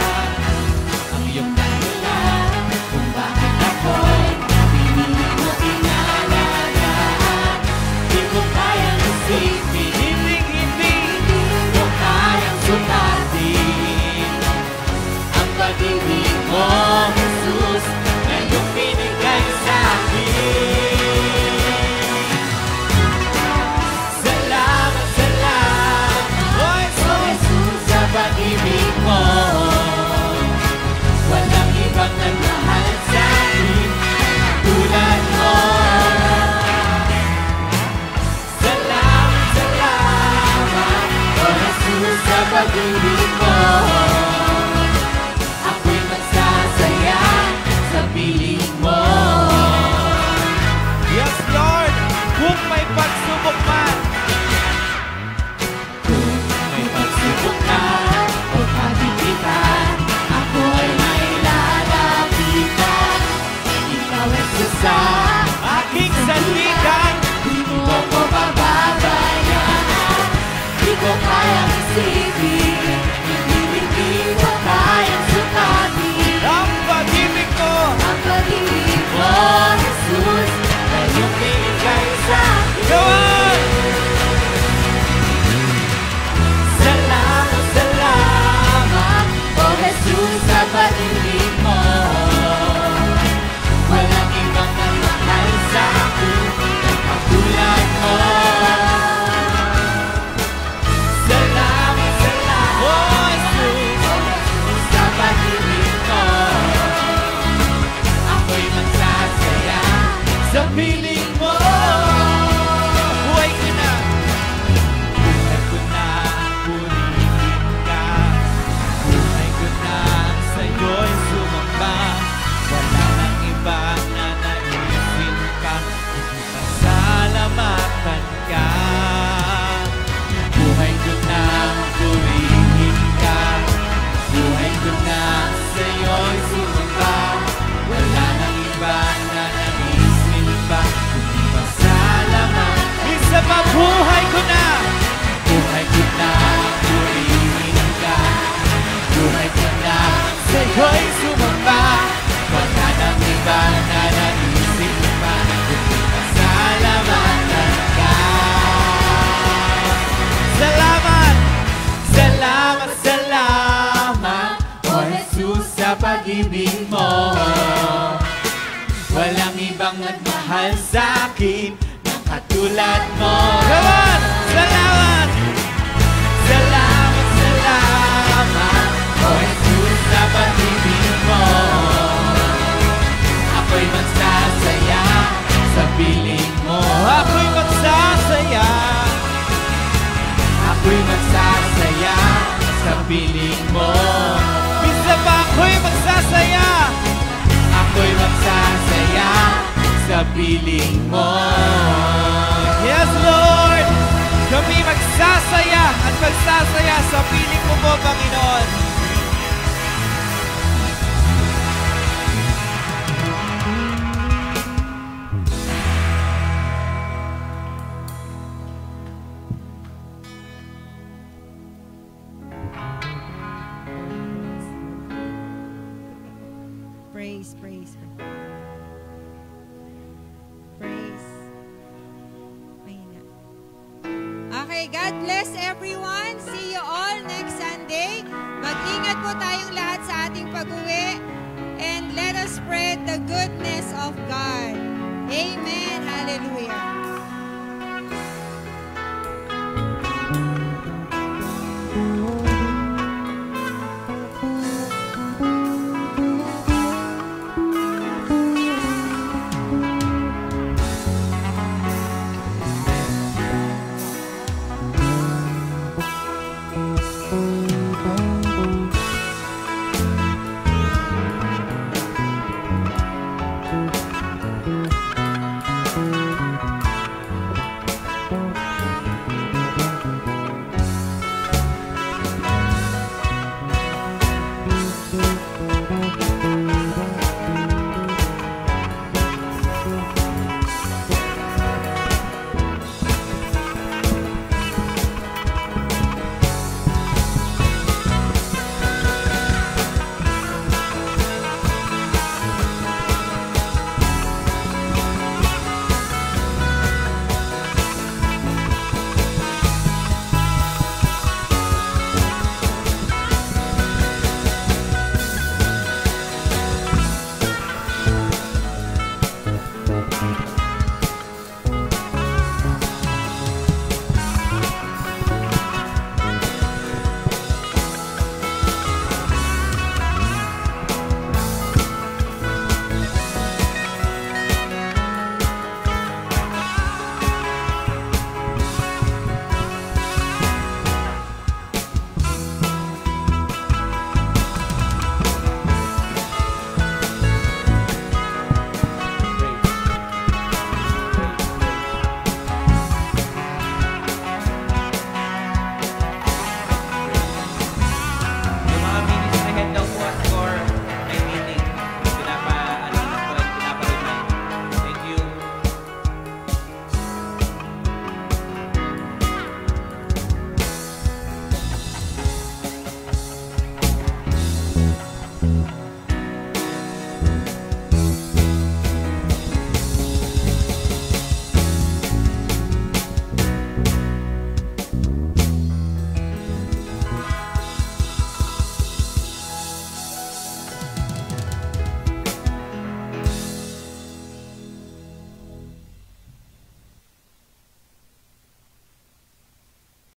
ang iyong dahilan kung bakit ako'y pinili mo inalagaan. Di ko kayang isipin, hindi ko kayang sukatin ang pag-ibig mo, Jesus, na iyong binigay sa akin. Salamat, salamat, oh Jesus, sa pag-ibig mo. Walang ibang nagmahal sa akin tulad mo. Salamat, salamat, oh Jesus, sa pag-ibig mo. Ako'y magsasaya sa piling mo. Yes, Lord! Kung may pagsubok man, May pagsubok ka o kagipitan, ako ay may lalapitan. Ikaw ay sa aking sandigan, di mo ko bababayaan. Di ko kayang isipin, hindi ko kayang sukatin ang pag-ibig mo. ang pag-ibig mo, Jesus, na iyong binigay sa akin. Go on! Salamat, salamat, oh Jesus, sa pag-ibig mo. Walang ibang nagmahal sa akin ng katulad mo. Salamat, salamat, Oh, Jesus! oh Jesus, sa pag-ibig mo. Ako'y magsasaya sa piling mo. Buhay ko na! Buhay ko na, purihin ka. Buhay ko na, sa'yo'y sumamba. Wala nang iba na naisin pa, hindi pasalamatan ka. Buhay ko na, purihin ka. Buhay ko na, sa'yo'y sumamba. Wala nang iba na naisin pa, hindi pasalamatan. Isa pa, buhay ko na! Buhay ko na, purihin ka. Buhay ko na, sa'yo'y sumamba. Wala nang iba na naisip pa, kundi pasalamatan ka. Salamat! Salamat, salamat, oh Jesus, sa pag-ibig mo. Walang ibang nagmahal sa akin ng katulad mo. Come on! Salamat! Salamat, salamat, oh Jesus, sa pag-ibig mo. Ako'y magsasaya sa piling mo. Ako'y magsasaya. Ako'y magsasaya sa piling mo. Isa pa, ako'y magsasaya. Ako'y magsasaya sa piling mo. Yes, Lord! Kami magsasaya at magsasaya sa piling mo po, Panginoon. Praise, praise. Praise. Mahina. Okay, God bless everyone. See you all next Sunday. Mag-ingat po tayong lahat sa ating pag-uwi. And let us spread the goodness of God. Amen. Hallelujah.